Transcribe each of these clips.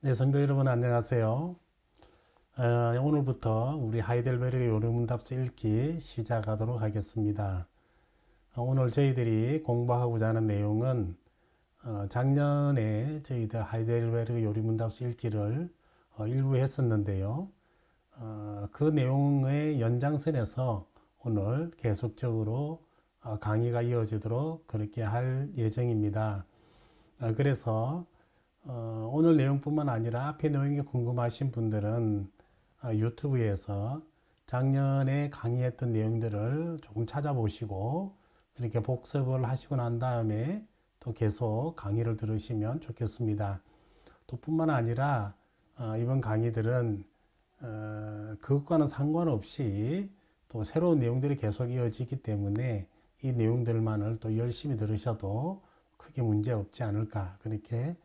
네, 성도 여러분 안녕하세요. 오늘부터 우리 하이델베르그 요리문답서 읽기 시작하도록 하겠습니다. 오늘 저희들이 공부하고자 하는 내용은 작년에 저희들 하이델베르그 요리문답서 읽기를 일부 했었는데요. 그 내용의 연장선에서 오늘 계속적으로 강의가 이어지도록 그렇게 할 예정입니다. 그래서 오늘 내용뿐만 아니라 앞에 내용이 궁금하신 분들은 유튜브에서 작년에 강의했던 내용들을 조금 찾아보시고 이렇게 복습을 하시고 난 다음에 또 계속 강의를 들으시면 좋겠습니다. 또 뿐만 아니라 이번 강의들은 그것과는 상관없이 또 새로운 내용들이 계속 이어지기 때문에 이 내용들만을 또 열심히 들으셔도 크게 문제 없지 않을까 그렇게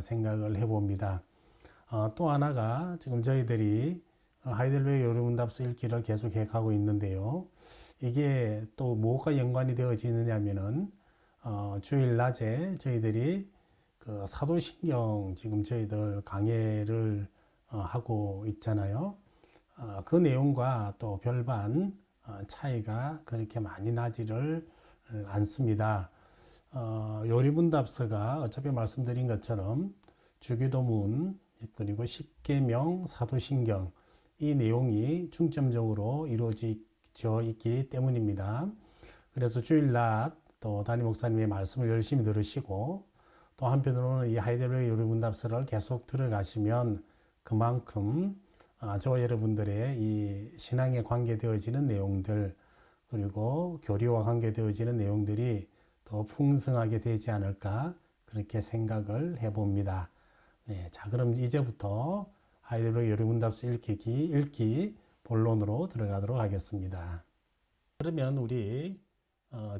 생각을 해봅니다. 또 하나가 지금 저희들이 하이델베르그 요리문답서 읽기를 계속 계획하고 있는데요. 이게 또 무엇과 연관이 되어지느냐면은 주일 낮에 저희들이 그 사도신경 지금 저희들 강해를 하고 있잖아요. 그 내용과 또 별반 차이가 그렇게 많이 나지를 않습니다. 요리문답서가 어차피 말씀드린 것처럼 주기도문 그리고 십계명 사도신경 이 내용이 중점적으로 이루어져 있기 때문입니다. 그래서 주일날 또 담임 목사님의 말씀을 열심히 들으시고 또 한편으로는 이 하이델베르그 요리문답서를 계속 들어가시면 그만큼 저와 여러분들의 이 신앙에 관계되어지는 내용들 그리고 교리와 관계되어지는 내용들이 더 풍성하게 되지 않을까 그렇게 생각을 해봅니다. 네, 자 그럼 이제부터 하이델베르그 요리문답서 읽기 본론으로 들어가도록 하겠습니다. 그러면 우리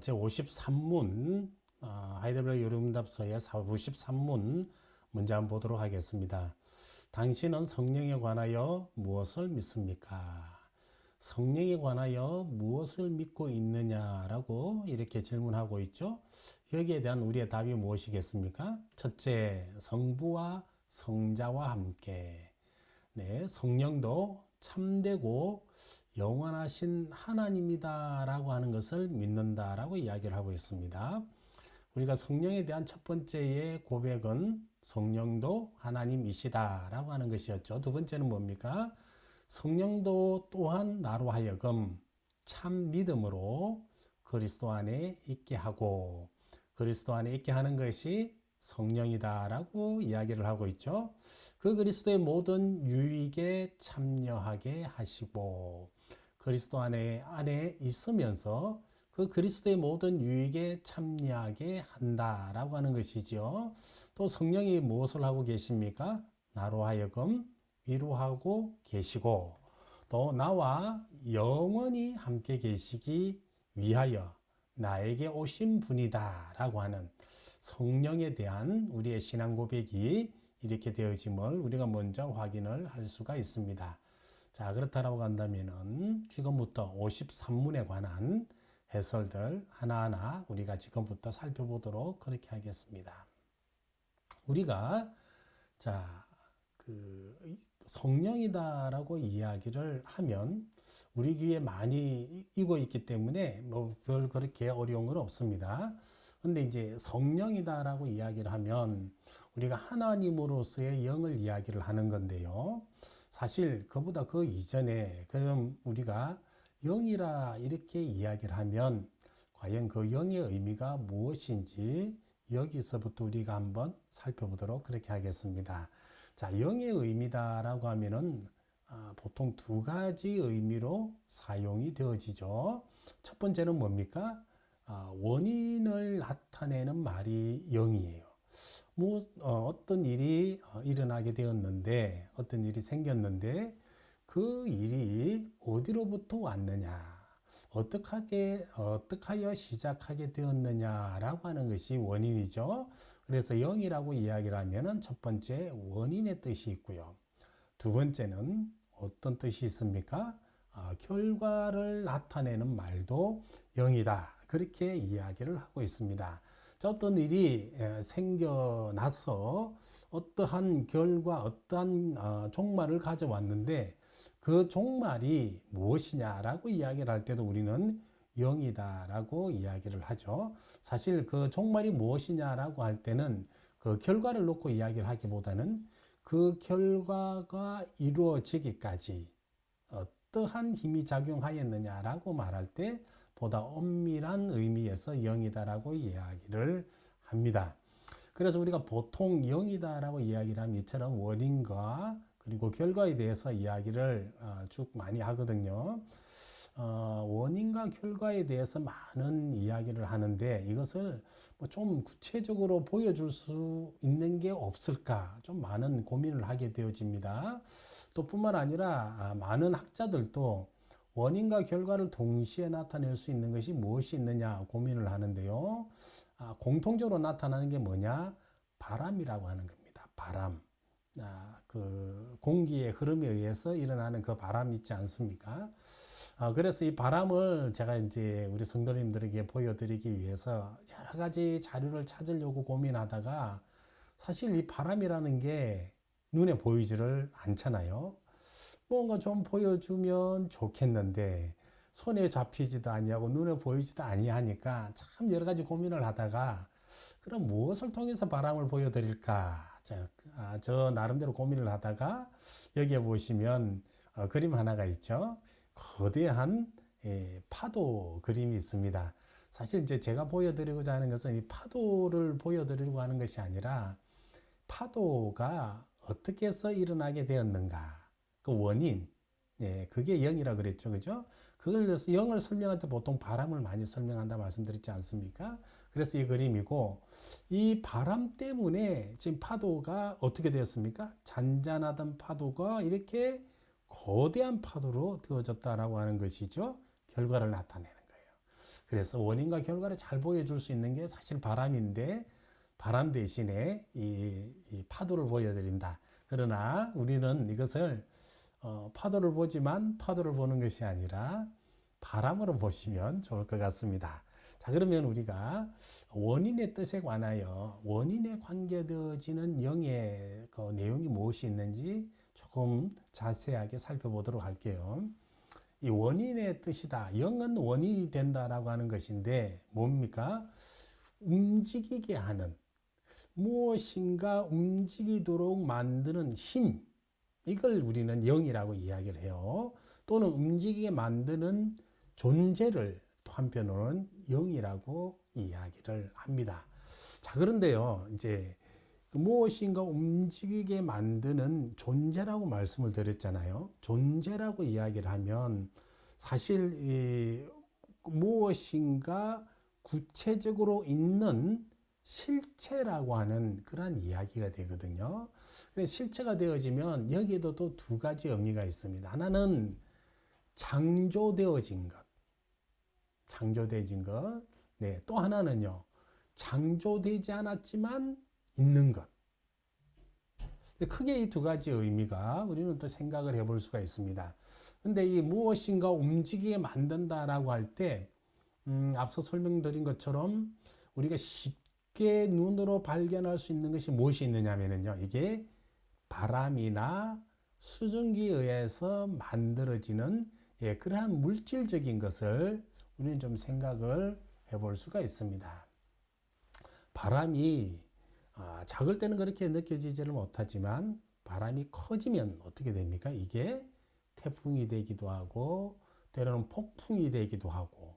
제 53문 하이델베르그 요리문답서의 53문 문제 한번 보도록 하겠습니다. 당신은 성령에 관하여 무엇을 믿습니까? 성령에 관하여 무엇을 믿고 있느냐라고 이렇게 질문하고 있죠. 여기에 대한 우리의 답이 무엇이겠습니까? 첫째, 성부와 성자와 함께. 네, 성령도 참되고 영원하신 하나님이다라고 하는 것을 믿는다라고 이야기를 하고 있습니다. 우리가 성령에 대한 첫 번째의 고백은 성령도 하나님이시다라고 하는 것이었죠. 두 번째는 뭡니까? 성령도 또한 나로 하여금 참 믿음으로 그리스도 안에 있게 하고 그리스도 안에 있게 하는 것이 성령이다라고 이야기를 하고 있죠. 그 그리스도의 모든 유익에 참여하게 하시고 그리스도 안에 있으면서 그 그리스도의 모든 유익에 참여하게 한다라고 하는 것이죠. 또 성령이 무엇을 하고 계십니까? 나로 하여금 위로하고 계시고 또 나와 영원히 함께 계시기 위하여 나에게 오신 분이다 라고 하는 성령에 대한 우리의 신앙 고백이 이렇게 되어짐을 우리가 먼저 확인을 할 수가 있습니다. 자, 그렇다라고 한다면은 지금부터 53문에 관한 해설들 하나하나 우리가 지금부터 살펴보도록 그렇게 하겠습니다. 우리가 자, 성령이다라고 이야기를 하면 우리 귀에 많이 익어 있기 때문에 뭐 별 그렇게 어려운 건 없습니다. 근데 이제 성령이다라고 이야기를 하면 우리가 하나님으로서의 영을 이야기를 하는 건데요. 사실 그보다 그 이전에 그럼 우리가 영이라 이렇게 이야기를 하면 과연 그 영의 의미가 무엇인지 여기서부터 우리가 한번 살펴보도록 그렇게 하겠습니다. 자, 영의 의미다라고 하면은 보통 두 가지 의미로 사용이 되어지죠. 첫 번째는 뭡니까? 원인을 나타내는 말이 영이에요. 어떤 일이 일어나게 되었는데, 어떤 일이 생겼는데, 그 일이 어디로부터 왔느냐, 어떻게 하여 시작하게 되었느냐라고 하는 것이 원인이죠. 그래서 영이라고 이야기를 하면은 첫 번째 원인의 뜻이 있고요. 두 번째는 어떤 뜻이 있습니까? 결과를 나타내는 말도 영이다. 그렇게 이야기를 하고 있습니다. 자, 어떤 일이 생겨나서 어떠한 결과, 어떠한 종말을 가져왔는데 그 종말이 무엇이냐라고 이야기를 할 때도 우리는 영이다라고 이야기를 하죠. 사실 그 종말이 무엇이냐라고 할 때는 그 결과를 놓고 이야기를 하기보다는 그 결과가 이루어지기까지 어떠한 힘이 작용하였느냐라고 말할 때 보다 엄밀한 의미에서 영이다라고 이야기를 합니다. 그래서 우리가 보통 영이다라고 이야기를 하면 이처럼 원인과 그리고 결과에 대해서 이야기를 쭉 많이 하거든요. 원인과 결과에 대해서 많은 이야기를 하는데 이것을 좀 구체적으로 보여줄 수 있는 게 없을까 좀 많은 고민을 하게 되어집니다. 또 뿐만 아니라 많은 학자들도 원인과 결과를 동시에 나타낼 수 있는 것이 무엇이 있느냐 고민을 하는데요. 공통적으로 나타나는 게 뭐냐? 바람이라고 하는 겁니다. 바람. 그 공기의 흐름에 의해서 일어나는 그 바람 있지 않습니까? 그래서 이 바람을 제가 이제 우리 성도님들에게 보여드리기 위해서 여러 가지 자료를 찾으려고 고민하다가 사실 이 바람이라는 게 눈에 보이지를 않잖아요. 뭔가 좀 보여주면 좋겠는데 손에 잡히지도 아니하고 눈에 보이지도 아니하니까 참 여러 가지 고민을 하다가 그럼 무엇을 통해서 바람을 보여드릴까? 저 나름대로 고민을 하다가 여기에 보시면 그림 하나가 있죠. 거대한 파도 그림이 있습니다. 사실 이제 제가 보여드리고자 하는 것은 이 파도를 보여드리려고 하는 것이 아니라 파도가 어떻게 해서 일어나게 되었는가? 그 원인, 그게 영이라 그랬죠, 그죠? 그걸 영을 설명할 때 보통 바람을 많이 설명한다 말씀드렸지 않습니까? 그래서 이 그림이고 이 바람 때문에 지금 파도가 어떻게 되었습니까? 잔잔하던 파도가 이렇게 거대한 파도로 되어졌다라고 하는 것이죠. 결과를 나타내는 거예요. 그래서 원인과 결과를 잘 보여줄 수 있는 게 사실 바람인데 바람 대신에 이 파도를 보여드린다. 그러나 우리는 이것을 파도를 보지만 파도를 보는 것이 아니라 바람으로 보시면 좋을 것 같습니다. 자, 그러면 우리가 원인의 뜻에 관하여 원인에 관계되어지는 영의 그 내용이 무엇이 있는지 조금 자세하게 살펴보도록 할게요. 이 원인의 뜻이다. 영은 원인이 된다라고 하는 것인데 뭡니까? 움직이게 하는 무엇인가 움직이도록 만드는 힘. 이걸 우리는 영이라고 이야기를 해요. 또는 움직이게 만드는 존재를 또 한편으로는 영이라고 이야기를 합니다. 자, 그런데요, 이제 무엇인가 움직이게 만드는 존재라고 말씀을 드렸잖아요. 존재라고 이야기를 하면 사실 무엇인가 구체적으로 있는 실체라고 하는 그런 이야기가 되거든요. 실체가 되어지면 여기에도 또 두 가지 의미가 있습니다. 하나는 창조되어진 것, 창조되어진 것. 네, 또 하나는요, 창조되지 않았지만 있는 것. 크게 이 두 가지 의미가 우리는 또 생각을 해볼 수가 있습니다. 근데 이 무엇인가 움직이게 만든다라고 할 때, 앞서 설명드린 것처럼 우리가 쉽게 눈으로 발견할 수 있는 것이 무엇이 있느냐면요, 이게 바람이나 수증기에 의해서 만들어지는 그러한 물질적인 것을 우리는 좀 생각을 해볼 수가 있습니다. 바람이 작을 때는 그렇게 느껴지지를 못하지만 바람이 커지면 어떻게 됩니까? 이게 태풍이 되기도 하고 때로는 폭풍이 되기도 하고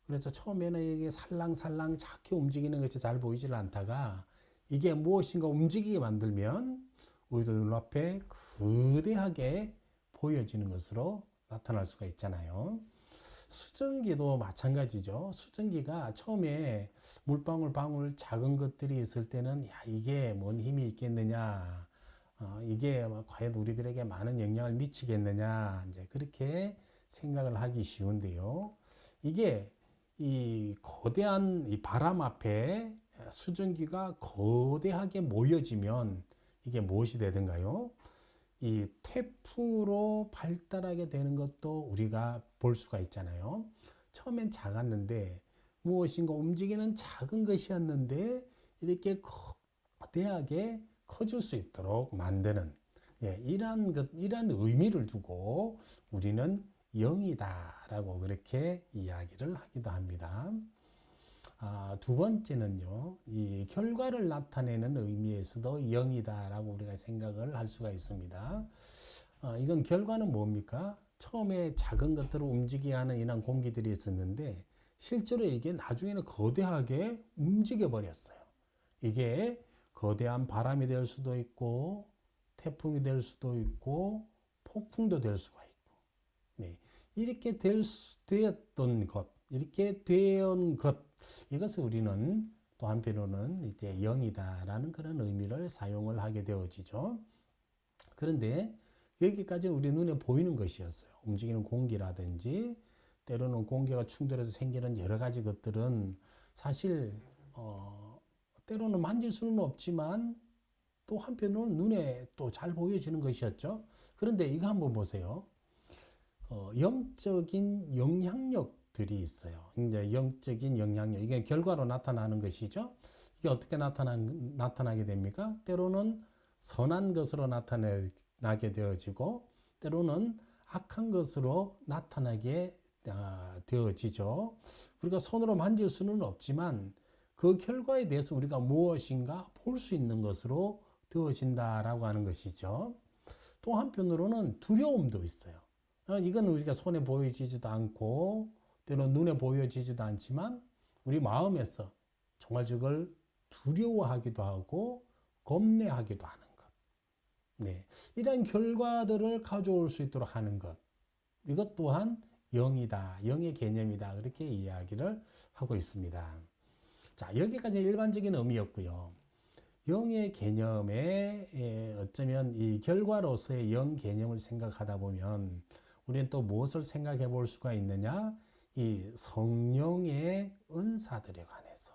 그래서 처음에는 이게 살랑살랑 작게 움직이는 것이 잘 보이질 않다가 이게 무엇인가 움직이게 만들면 우리들 눈앞에 거대하게 보여지는 것으로 나타날 수가 있잖아요. 수증기도 마찬가지죠. 수증기가 처음에 물방울 방울 작은 것들이 있을 때는 야, 이게 뭔 힘이 있겠느냐, 이게 과연 우리들에게 많은 영향을 미치겠느냐, 이제 그렇게 생각을 하기 쉬운데요. 이게 이 거대한 이 바람 앞에 수증기가 거대하게 모여지면 이게 무엇이 되든가요? 이 태풍으로 발달하게 되는 것도 우리가 볼 수가 있잖아요. 처음엔 작았는데 무엇인가 움직이는 작은 것이었는데 이렇게 거대하게 커질 수 있도록 만드는 이러한 의미를 두고 우리는 영이다라고 그렇게 이야기를 하기도 합니다. 두 번째는요, 이 결과를 나타내는 의미에서도 영이다라고 우리가 생각을 할 수가 있습니다. 이건 결과는 뭡니까? 처음에 작은 것들을 움직이게 하는 이런 공기들이 있었는데 실제로 이게 나중에는 거대하게 움직여 버렸어요. 이게 거대한 바람이 될 수도 있고 태풍이 될 수도 있고 폭풍도 될 수가 있고, 네. 이렇게 되었던 것, 이렇게 된 것, 이것을 우리는 또 한편으로는 이제 영이다라는 그런 의미를 사용을 하게 되어지죠. 그런데 여기까지 우리 눈에 보이는 것이었어요. 움직이는 공기라든지 때로는 공기가 충돌해서 생기는 여러 가지 것들은 사실 때로는 만질 수는 없지만 또 한편으로는 눈에 또 잘 보여지는 것이었죠. 그런데 이거 한번 보세요. 영적인 영향력들이 있어요. 이제 영적인 영향력, 이게 결과로 나타나는 것이죠. 이게 어떻게 나타나게 됩니까? 때로는 선한 것으로 나타나게 되어지고 때로는 악한 것으로 나타나게 되어지죠. 우리가 손으로 만질 수는 없지만 그 결과에 대해서 우리가 무엇인가 볼 수 있는 것으로 되어진다라고 하는 것이죠. 또 한편으로는 두려움도 있어요. 이건 우리가 손에 보여지지도 않고 때로는 눈에 보여지지도 않지만 우리 마음에서 정말 저걸 두려워하기도 하고 겁내하기도 하는 것. 네, 이런 결과들을 가져올 수 있도록 하는 것. 이것 또한 영이다, 영의 개념이다. 그렇게 이야기를 하고 있습니다. 자, 여기까지 일반적인 의미였고요. 영의 개념에 어쩌면 이 결과로서의 영 개념을 생각하다 보면 우리는 또 무엇을 생각해 볼 수가 있느냐? 이 성령의 은사들에 관해서.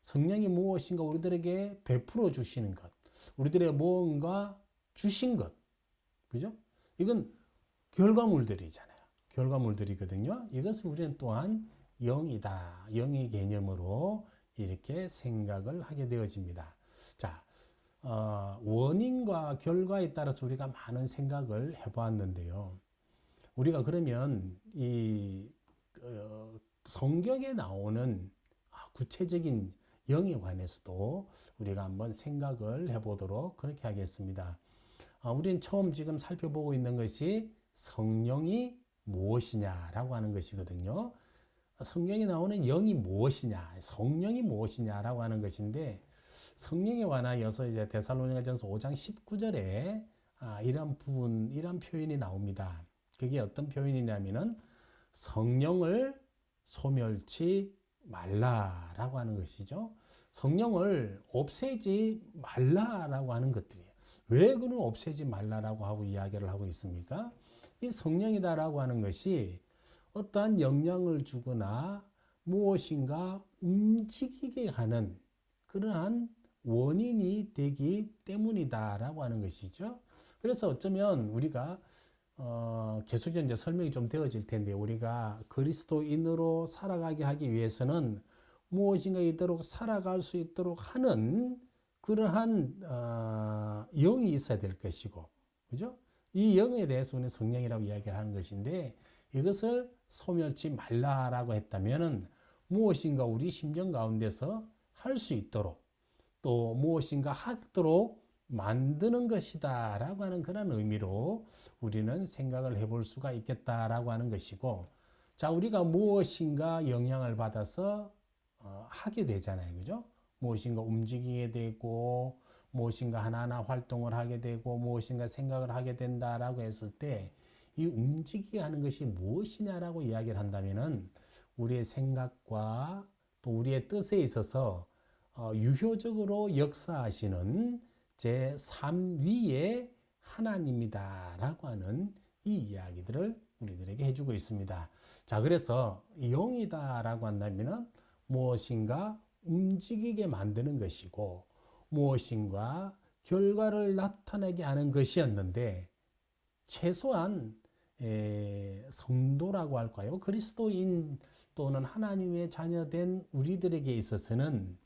성령이 무엇인가 우리들에게 베풀어 주시는 것. 우리들의 뭔가 주신 것. 그죠? 이건 결과물들이잖아요. 결과물들이거든요. 이것을 우리는 또한 영이다. 영의 개념으로 이렇게 생각을 하게 되어집니다. 자, 원인과 결과에 따라서 우리가 많은 생각을 해보았는데요. 우리가 그러면 이 성경에 나오는 구체적인 영에 관해서도 우리가 한번 생각을 해보도록 그렇게 하겠습니다. 우리는 처음 지금 살펴보고 있는 것이 성령이 무엇이냐라고 하는 것이거든요. 성경에 나오는 영이 무엇이냐, 성령이 무엇이냐라고 하는 것인데 성령에 관하여서 이제 데살로니가전서 5장 19절에 이런 표현이 나옵니다. 그게 어떤 표현이냐면은 성령을 소멸치 말라라고 하는 것이죠. 성령을 없애지 말라라고 하는 것들이에요. 왜 그는 없애지 말라라고 하고 이야기를 하고 있습니까? 이 성령이다라고 하는 것이 어떠한 영향을 주거나 무엇인가 움직이게 하는 그러한 원인이 되기 때문이다라고 하는 것이죠. 그래서 어쩌면 우리가 계속 이제 설명이 좀 되어질 텐데 우리가 그리스도인으로 살아가게 하기 위해서는 무엇인가 이대로 살아갈 수 있도록 하는 그러한 영이 있어야 될 것이고, 그죠? 이 영에 대해서 우리는 성령이라고 이야기를 하는 것인데 이것을 소멸치 말라라고 했다면은 무엇인가 우리 심령 가운데서 할 수 있도록 또 무엇인가 하도록 만드는 것이다 라고 하는 그런 의미로 우리는 생각을 해볼 수가 있겠다라고 하는 것이고, 자, 우리가 무엇인가 영향을 받아서 하게 되잖아요. 그죠? 무엇인가 움직이게 되고 무엇인가 하나하나 활동을 하게 되고 무엇인가 생각을 하게 된다라고 했을 때 이 움직이게 하는 것이 무엇이냐라고 이야기를 한다면은 우리의 생각과 또 우리의 뜻에 있어서 유효적으로 역사하시는 제3위의 하나님이다라고 하는 이 이야기들을 우리들에게 해주고 있습니다. 자, 그래서 영이다라고 한다면은 무엇인가 움직이게 만드는 것이고 무엇인가 결과를 나타내게 하는 것이었는데 최소한 성도라고 할까요? 그리스도인 또는 하나님의 자녀된 우리들에게 있어서는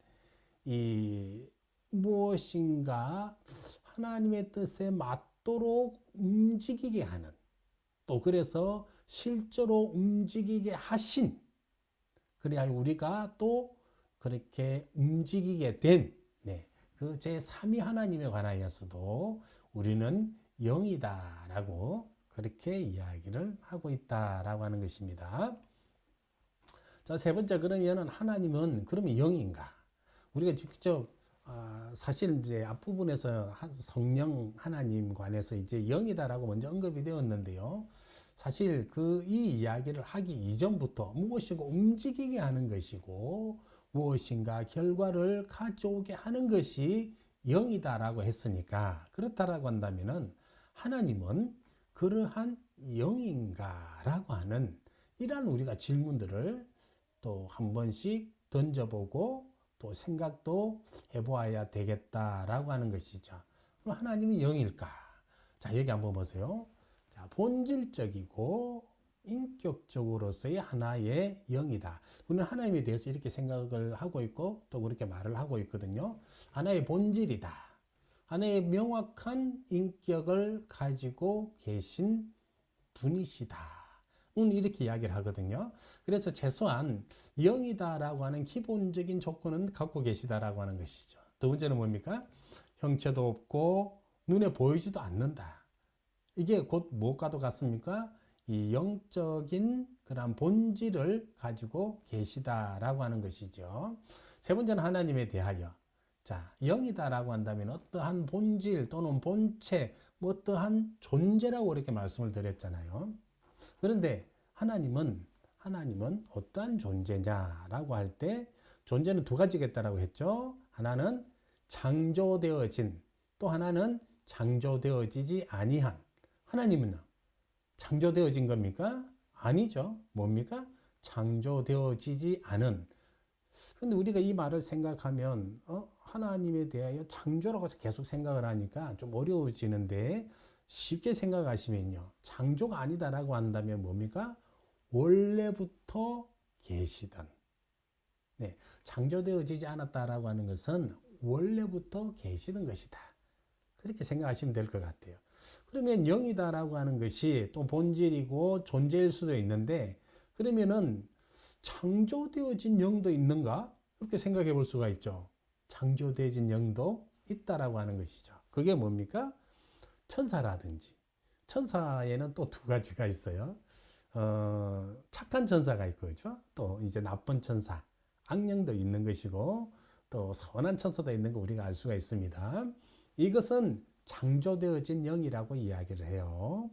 이 무엇인가 하나님의 뜻에 맞도록 움직이게 하는, 또 그래서 실제로 움직이게 하신, 그래야 우리가 또 그렇게 움직이게 된, 그 제3위 하나님에 관하여서도 우리는 영이다라고 그렇게 이야기를 하고 있다라고 하는 것입니다. 자, 세 번째, 그러면은 하나님은 그러면 영인가? 우리가 직접 사실 이제 앞부분에서 성령 하나님 관해서 이제 영이다라고 먼저 언급이 되었는데요. 사실 이 이야기를 하기 이전부터 무엇인가 움직이게 하는 것이고 무엇인가 결과를 가져오게 하는 것이 영이다라고 했으니까, 그렇다라고 한다면은 하나님은 그러한 영인가라고 하는 이러한 우리가 질문들을 또 한 번씩 던져보고 또 생각도 해보아야 되겠다라고 하는 것이죠. 그럼 하나님이 영일까? 자, 여기 한번 보세요. 자, 본질적이고 인격적으로서의 하나의 영이다. 우리는 하나님에 대해서 이렇게 생각을 하고 있고 또 그렇게 말을 하고 있거든요. 하나의 본질이다. 하나의 명확한 인격을 가지고 계신 분이시다. 이렇게 이야기를 하거든요. 그래서 최소한 영이다라고 하는 기본적인 조건은 갖고 계시다라고 하는 것이죠. 두 번째는 뭡니까? 형체도 없고 눈에 보이지도 않는다. 이게 곧 무엇과도 같습니까? 이 영적인 그런 본질을 가지고 계시다라고 하는 것이죠. 세 번째는 하나님에 대하여. 자, 영이다라고 한다면 어떠한 본질 또는 본체, 어떠한 존재라고 이렇게 말씀을 드렸잖아요. 그런데 하나님은 어떠한 존재냐라고 할 때 존재는 두 가지겠다라고 했죠. 하나는 창조되어진, 또 하나는 창조되어지지 아니한. 하나님은요? 창조되어진 겁니까? 아니죠. 뭡니까? 창조되어지지 않은. 근데 우리가 이 말을 생각하면 하나님에 대하여 창조라고 해서 계속 생각을 하니까 좀 어려워지는데, 쉽게 생각하시면요. 창조가 아니다라고 한다면 뭡니까? 원래부터 계시던. 창조되어지지 않았다라고 하는 것은 원래부터 계시던 것이다. 그렇게 생각하시면 될 것 같아요. 그러면 영이다라고 하는 것이 또 본질이고 존재일 수도 있는데, 그러면은 창조되어진 영도 있는가? 이렇게 생각해 볼 수가 있죠. 창조되어진 영도 있다라고 하는 것이죠. 그게 뭡니까? 천사라든지. 천사에는 또 두 가지가 있어요. 착한 천사가 있고, 그죠? 또 이제 나쁜 천사, 악령도 있는 것이고, 또 선한 천사도 있는 거 우리가 알 수가 있습니다. 이것은 창조되어진 영이라고 이야기를 해요.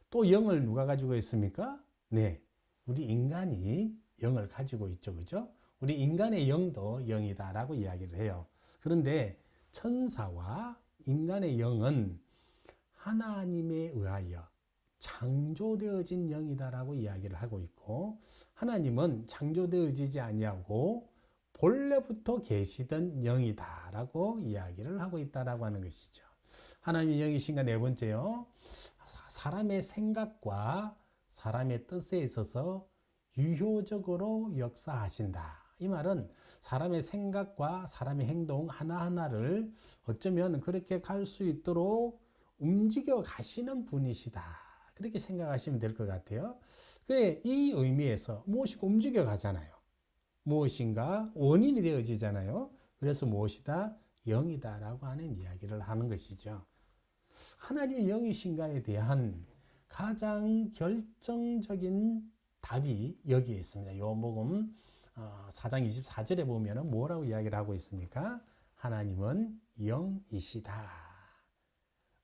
또 영을 누가 가지고 있습니까? 네, 우리 인간이 영을 가지고 있죠, 그죠? 우리 인간의 영도 영이다라고 이야기를 해요. 그런데 천사와 인간의 영은 하나님에 의하여 창조되어진 영이다라고 이야기를 하고 있고, 하나님은 창조되어지지 아니하고 본래부터 계시던 영이다라고 이야기를 하고 있다라고 하는 것이죠. 하나님의 영이신가? 네 번째요. 사람의 생각과 사람의 뜻에 있어서 유효적으로 역사하신다. 이 말은 사람의 생각과 사람의 행동 하나하나를 어쩌면 그렇게 갈 수 있도록 움직여 가시는 분이시다. 그렇게 생각하시면 될 것 같아요. 그래, 이 의미에서 무엇인가 움직여 가잖아요. 무엇인가 원인이 되어지잖아요. 그래서 무엇이다? 영이다라고 하는 이야기를 하는 것이죠. 하나님의 영이신가에 대한 가장 결정적인 답이 여기에 있습니다. 요복음 4장 24절에 보면 뭐라고 이야기를 하고 있습니까? 하나님은 영이시다.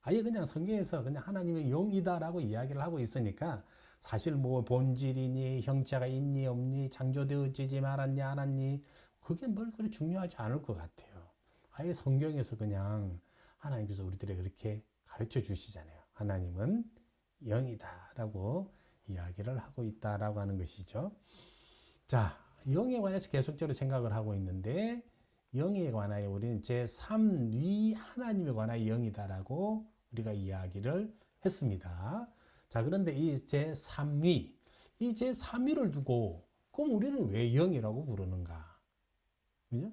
아예 그냥 성경에서 그냥 하나님의 영이다라고 이야기를 하고 있으니까 사실 뭐 본질이니 형체가 있니 없니 창조되어지지 말았니 않았니 그게 뭘 그리 중요하지 않을 것 같아요. 아예 성경에서 그냥 하나님께서 우리들에게 그렇게 가르쳐 주시잖아요. 하나님은 영이다라고 이야기를 하고 있다라고 하는 것이죠. 자, 영에 관해서 계속적으로 생각을 하고 있는데, 영에 관하여 우리는 제3위 하나님에 관하여 영이다라고 우리가 이야기를 했습니다. 자, 그런데 이 제3위, 이 제3위를 두고 그럼 우리는 왜 영이라고 부르는가? 그죠?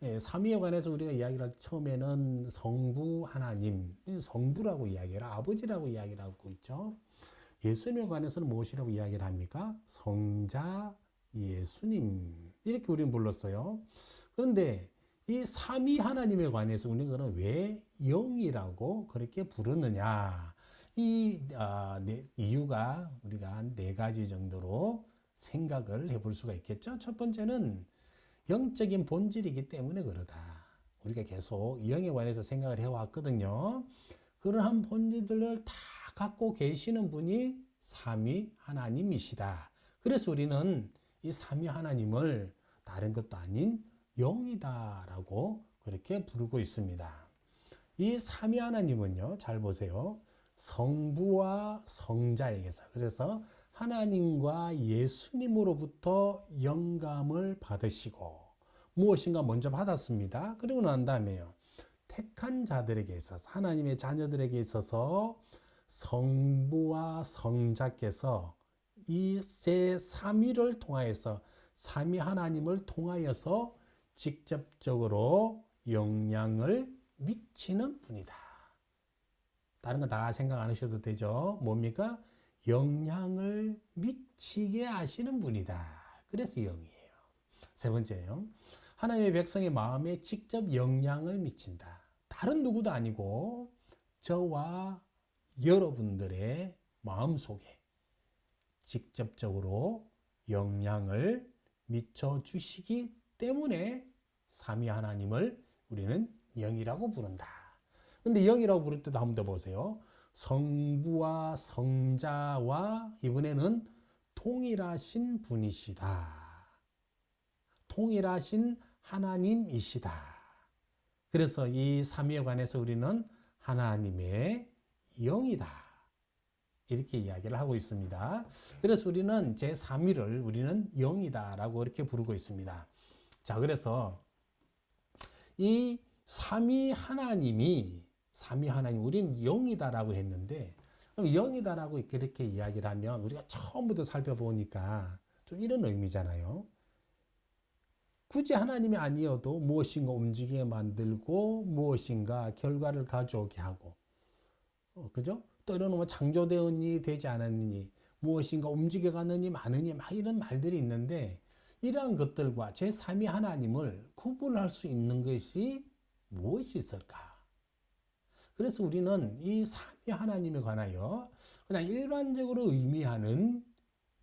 예, 삼위에 관해서 우리가 이야기를 할 때 처음에는 성부 하나님, 성부라고 이야기를, 아버지라고 이야기를 하고 있죠. 예수님에 관해서는 무엇이라고 이야기를 합니까? 성자 예수님. 이렇게 우리는 불렀어요. 그런데 이 삼위 하나님에 관해서 우리는 왜 영이라고 그렇게 부르느냐? 이유가 우리가 한 네 가지 정도로 생각을 해볼 수가 있겠죠. 첫 번째는 영적인 본질이기 때문에 그러다. 우리가 계속 영에 관해서 생각을 해왔거든요. 그러한 본질들을 다 갖고 계시는 분이 삼위 하나님이시다. 그래서 우리는 이 삼위 하나님을 다른 것도 아닌 영이다라고 그렇게 부르고 있습니다. 이 삼위 하나님은요, 잘 보세요. 성부와 성자에게서, 그래서 하나님과 예수님으로부터 영감을 받으시고 무엇인가 먼저 받았습니다. 그리고 난 다음에요, 택한 자들에게 있어서, 하나님의 자녀들에게 있어서 성부와 성자께서 이 제3위를 통하여서, 삼위 하나님을 통하여서 직접적으로 영향을 미치는 분이다. 다른 거 다 생각 안 하셔도 되죠. 뭡니까? 영향을 미치게 하시는 분이다. 그래서 영이에요. 세 번째요. 하나님의 백성의 마음에 직접 영향을 미친다. 다른 누구도 아니고 저와 여러분들의 마음속에 직접적으로 영향을 미쳐주시기 때문에 삼위 하나님을 우리는 영이라고 부른다. 근데 영이라고 부를 때도 한번 더 보세요. 성부와 성자와 이번에는 통일하신 분이시다. 통일하신 하나님이시다. 그래서 이 삼위에 관해서 우리는 하나님의 영이다. 이렇게 이야기를 하고 있습니다. 그래서 우리는 제3위를 우리는 영이다라고 이렇게 부르고 있습니다. 자, 그래서 이 삼위 하나님, 우리는 영이다라고 했는데, 그럼 영이다라고 이렇게 이야기를 하면 우리가 처음부터 살펴보니까 좀 이런 의미잖아요. 굳이 하나님이 아니어도 무엇인가 움직이게 만들고 무엇인가 결과를 가져오게 하고, 그죠? 또 이런 뭐 창조되었니 되지 않았니, 무엇인가 움직여가느니 마느니 막 이런 말들이 있는데, 이러한 것들과 제3위 하나님을 구분할 수 있는 것이 무엇이 있을까? 그래서 우리는 이 삼위 하나님에 관하여 그냥 일반적으로 의미하는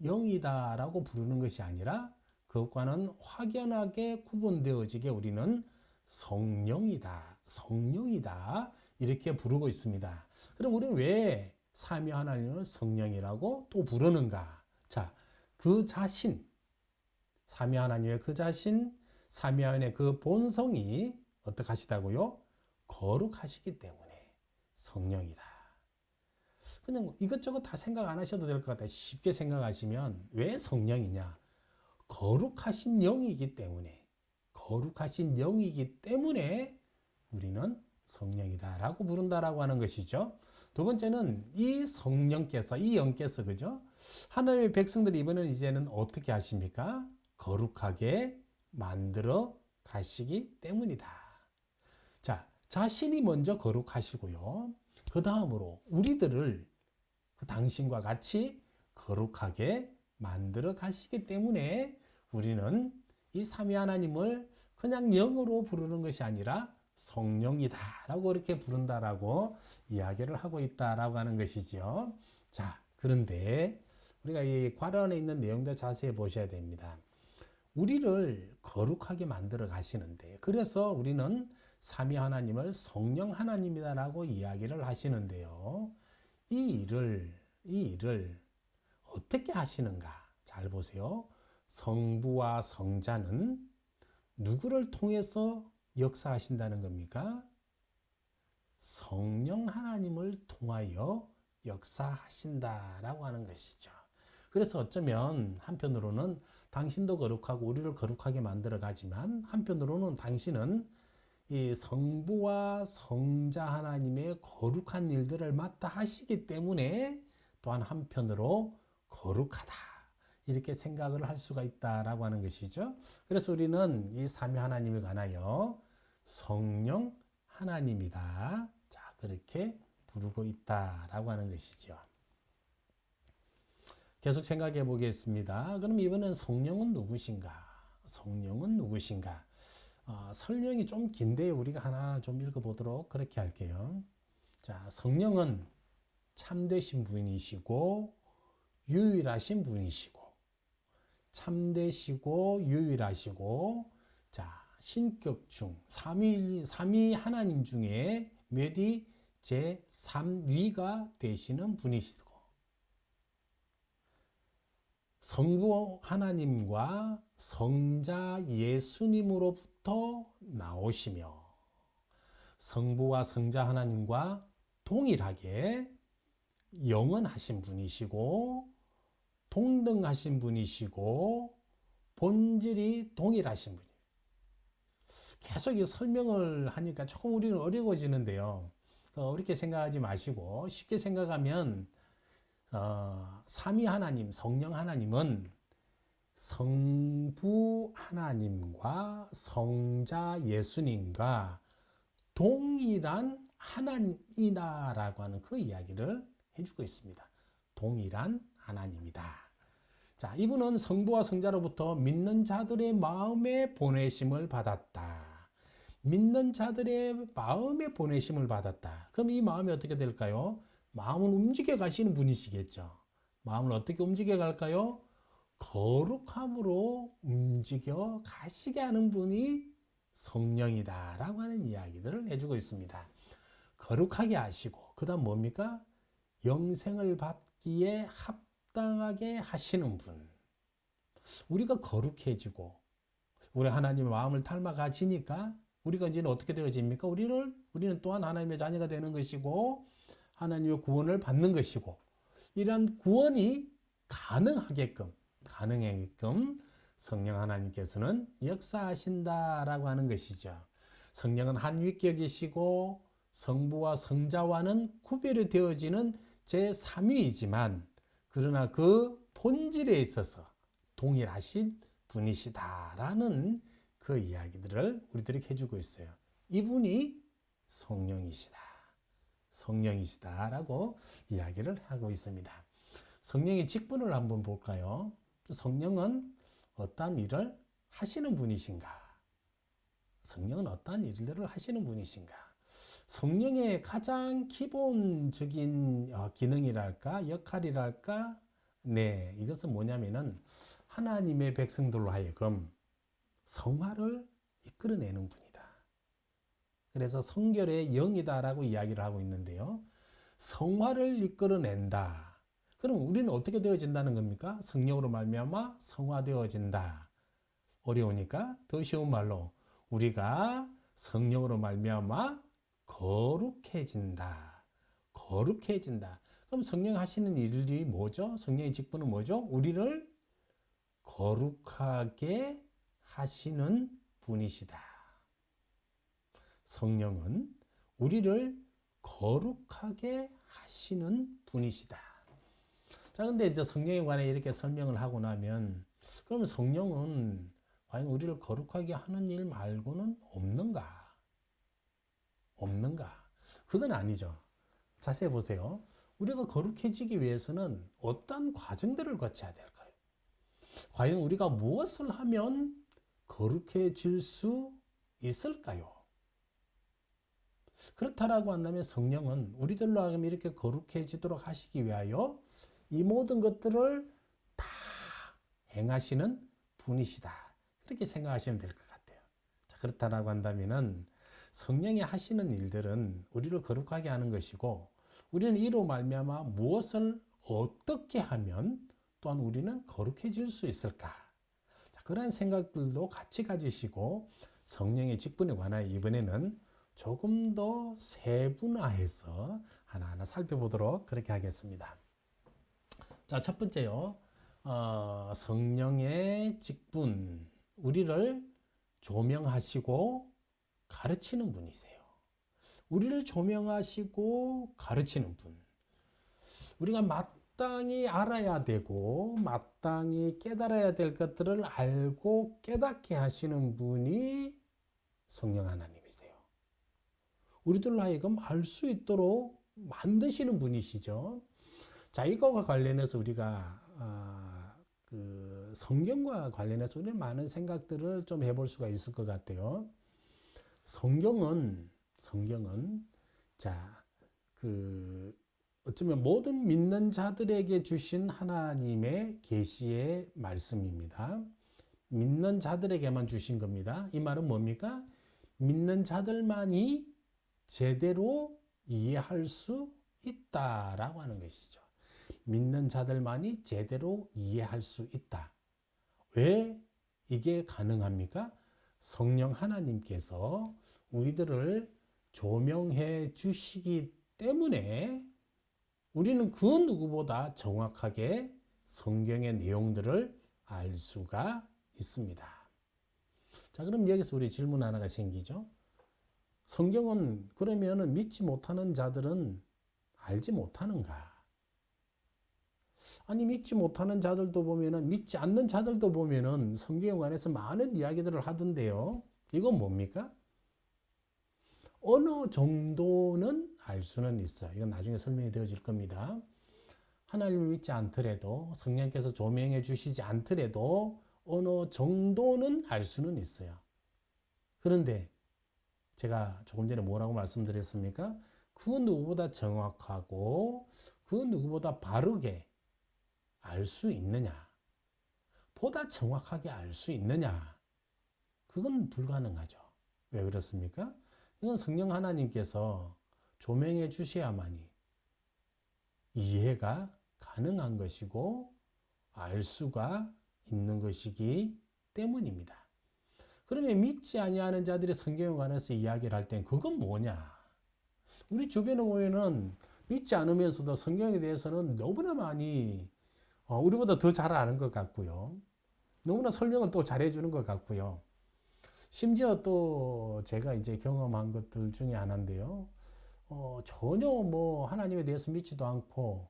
영이다라고 부르는 것이 아니라 그것과는 확연하게 구분되어지게 우리는 성령이다, 성령이다 이렇게 부르고 있습니다. 그럼 우리는 왜 삼위 하나님을 성령이라고 또 부르는가? 자, 그 자신, 삼위 하나님의 그 자신, 삼위 하나님의 그 본성이 어떻게 하시다고요? 거룩하시기 때문에 성령이다. 그냥 이것저것 다 생각 안 하셔도 될 것 같아요. 쉽게 생각하시면 왜 성령이냐? 거룩하신 영이기 때문에, 거룩하신 영이기 때문에 우리는 성령이다라고 부른다라고 하는 것이죠. 두 번째는 이 성령께서, 이 영께서, 그죠? 하나님의 백성들이 이제는 어떻게 하십니까? 거룩하게 만들어 가시기 때문이다. 자, 자신이 먼저 거룩하시고요. 그 다음으로 우리들을 그 당신과 같이 거룩하게 만들어 가시기 때문에 우리는 이 삼위 하나님을 그냥 영으로 부르는 것이 아니라 성령이다라고 이렇게 부른다라고 이야기를 하고 있다라고 하는 것이죠. 자, 그런데 우리가 이 괄호 안에 있는 내용들 자세히 보셔야 됩니다. 우리를 거룩하게 만들어 가시는데, 그래서 우리는 삼위 하나님을 성령 하나님이다라고 이야기를 하시는데요. 이 일을 어떻게 하시는가? 잘 보세요. 성부와 성자는 누구를 통해서 역사하신다는 겁니까? 성령 하나님을 통하여 역사하신다라고 하는 것이죠. 그래서 어쩌면 한편으로는 당신도 거룩하고 우리를 거룩하게 만들어 가지만, 한편으로는 당신은 이 성부와 성자 하나님의 거룩한 일들을 맡아 하시기 때문에 또한 한편으로 거룩하다, 이렇게 생각을 할 수가 있다라고 하는 것이죠. 그래서 우리는 이 삼위 하나님에 관하여 성령 하나님이다. 자, 그렇게 부르고 있다라고 하는 것이죠. 계속 생각해 보겠습니다. 그럼 이번엔 성령은 누구신가? 성령은 누구신가? 설명이 좀 긴데 우리가 하나 좀 읽어보도록 그렇게 할게요. 자, 성령은 참되신 분이시고 유일하신 분이시고 참되시고 유일하시고 자 신격 중 삼위 하나님 중에 몇위 제3위가 되시는 분이시고 성부 하나님과 성자 예수님으로부터 나오시며 성부와 성자 하나님과 동일하게 영원하신 분이시고 동등하신 분이시고 본질이 동일하신 분이에요. 계속 이 설명을 하니까 조금 우리는 어려워지는데요. 어렵게 생각하지 마시고 쉽게 생각하면 삼위 하나님, 성령 하나님은 성부 하나님과 성자 예수님과 동일한 하나님이다라고 하는 그 이야기를 해주고 있습니다. 동일한 하나님이다. 자, 이분은 성부와 성자로부터 믿는 자들의 마음에 보내심을 받았다. 믿는 자들의 마음에 보내심을 받았다. 그럼 이 마음이 어떻게 될까요? 마음을 움직여 가시는 분이시겠죠. 마음을 어떻게 움직여 갈까요? 거룩함으로 움직여 가시게 하는 분이 성령이다라고 하는 이야기들을 해주고 있습니다. 거룩하게 하시고 그 다음 뭡니까? 영생을 받기에 합당하게 하시는 분. 우리가 거룩해지고 우리 하나님의 마음을 닮아가지니까 우리가 이제는 어떻게 되어집니까? 우리는 또한 하나님의 자녀가 되는 것이고 하나님의 구원을 받는 것이고 이러한 구원이 가능하게끔 성령 하나님께서는 역사하신다라고 하는 것이죠. 성령은 한 위격이시고 성부와 성자와는 구별이 되어지는 제3위이지만 그러나 그 본질에 있어서 동일하신 분이시다라는 그 이야기들을 우리들에게 해주고 있어요. 이분이 성령이시다라고 이야기를 하고 있습니다. 성령의 직분을 한번 볼까요? 성령은 어떠한 일을 하시는 분이신가? 성령은 어떠한 일들을 하시는 분이신가? 성령의 가장 기본적인 기능이랄까, 역할이랄까, 네, 이것은 뭐냐면은 하나님의 백성들로 하여금 성화를 이끌어내는 분이다. 그래서 성결의 영이다라고 이야기를 하고 있는데요. 성화를 이끌어낸다. 그럼 우리는 어떻게 되어진다는 겁니까? 성령으로 말미암아 성화되어진다. 어려우니까 더 쉬운 말로 우리가 성령으로 말미암아 거룩해진다. 그럼 성령 하시는 일이 뭐죠? 성령의 직분은 뭐죠? 우리를 거룩하게 하시는 분이시다. 성령은 우리를 거룩하게 하시는 분이시다. 자, 근데 이제 성령에 관해 이렇게 설명을 하고 나면 그러면 성령은 과연 우리를 거룩하게 하는 일 말고는 없는가? 그건 아니죠. 자세히 보세요. 우리가 거룩해지기 위해서는 어떤 과정들을 거쳐야 될까요? 과연 우리가 무엇을 하면 거룩해질 수 있을까요? 그렇다라고 한다면 성령은 우리들로 하여금 이렇게 거룩해지도록 하시기 위하여 이 모든 것들을 다 행하시는 분이시다. 그렇게 생각하시면 될 것 같아요. 자, 그렇다라고 한다면은 성령이 하시는 일들은 우리를 거룩하게 하는 것이고 우리는 이로 말미암아 무엇을 어떻게 하면 또한 우리는 거룩해질 수 있을까? 자, 그런 생각들도 같이 가지시고 성령의 직분에 관하여 이번에는 조금 더 세분화해서 하나하나 살펴보도록 그렇게 하겠습니다. 자, 첫 번째요. 성령의 직분, 우리를 조명하시고 가르치는 분이세요. 우리를 조명하시고 가르치는 분. 우리가 마땅히 알아야 되고 마땅히 깨달아야 될 것들을 알고 깨닫게 하시는 분이 성령 하나님이세요. 우리들 하여금 알 수 있도록 만드시는 분이시죠. 자, 이거와 관련해서 우리가 그 성경과 관련해서 우리는 많은 생각들을 좀 해볼 수가 있을 것 같아요. 성경은 자, 그 어쩌면 모든 믿는 자들에게 주신 하나님의 계시의 말씀입니다. 믿는 자들에게만 주신 겁니다. 이 말은 뭡니까? 믿는 자들만이 제대로 이해할 수 있다라고 하는 것이죠. 믿는 자들만이 제대로 이해할 수 있다. 왜 이게 가능합니까? 성령 하나님께서 우리들을 조명해 주시기 때문에 우리는 그 누구보다 정확하게 성경의 내용들을 알 수가 있습니다. 자, 그럼 여기서 우리 질문 하나가 생기죠. 성경은 그러면은 믿지 못하는 자들은 알지 못하는가? 아니, 믿지 못하는 자들도 보면은, 믿지 않는 자들도 보면은 성경 안에서 많은 이야기들을 하던데요. 이건 뭡니까? 어느 정도는 알 수는 있어요. 이건 나중에 설명이 되어질 겁니다. 하나님을 믿지 않더라도, 성령께서 조명해 주시지 않더라도 어느 정도는 알 수는 있어요. 그런데 제가 조금 전에 뭐라고 말씀드렸습니까? 그 누구보다 정확하고 그 누구보다 바르게 알 수 있느냐? 보다 정확하게 알 수 있느냐? 그건 불가능하죠. 왜 그렇습니까? 이건 성령 하나님께서 조명해 주셔야만이 이해가 가능한 것이고 알 수가 있는 것이기 때문입니다. 그러면 믿지 아니하는 자들이 성경에 관해서 이야기를 할 땐 그건 뭐냐? 우리 주변에 보면은 믿지 않으면서도 성경에 대해서는 너무나 많이 우리보다 더 잘 아는 것 같고요. 너무나 설명을 또 잘해주는 것 같고요. 심지어 또 제가 이제 경험한 것들 중에 하나인데요. 전혀 뭐 하나님에 대해서 믿지도 않고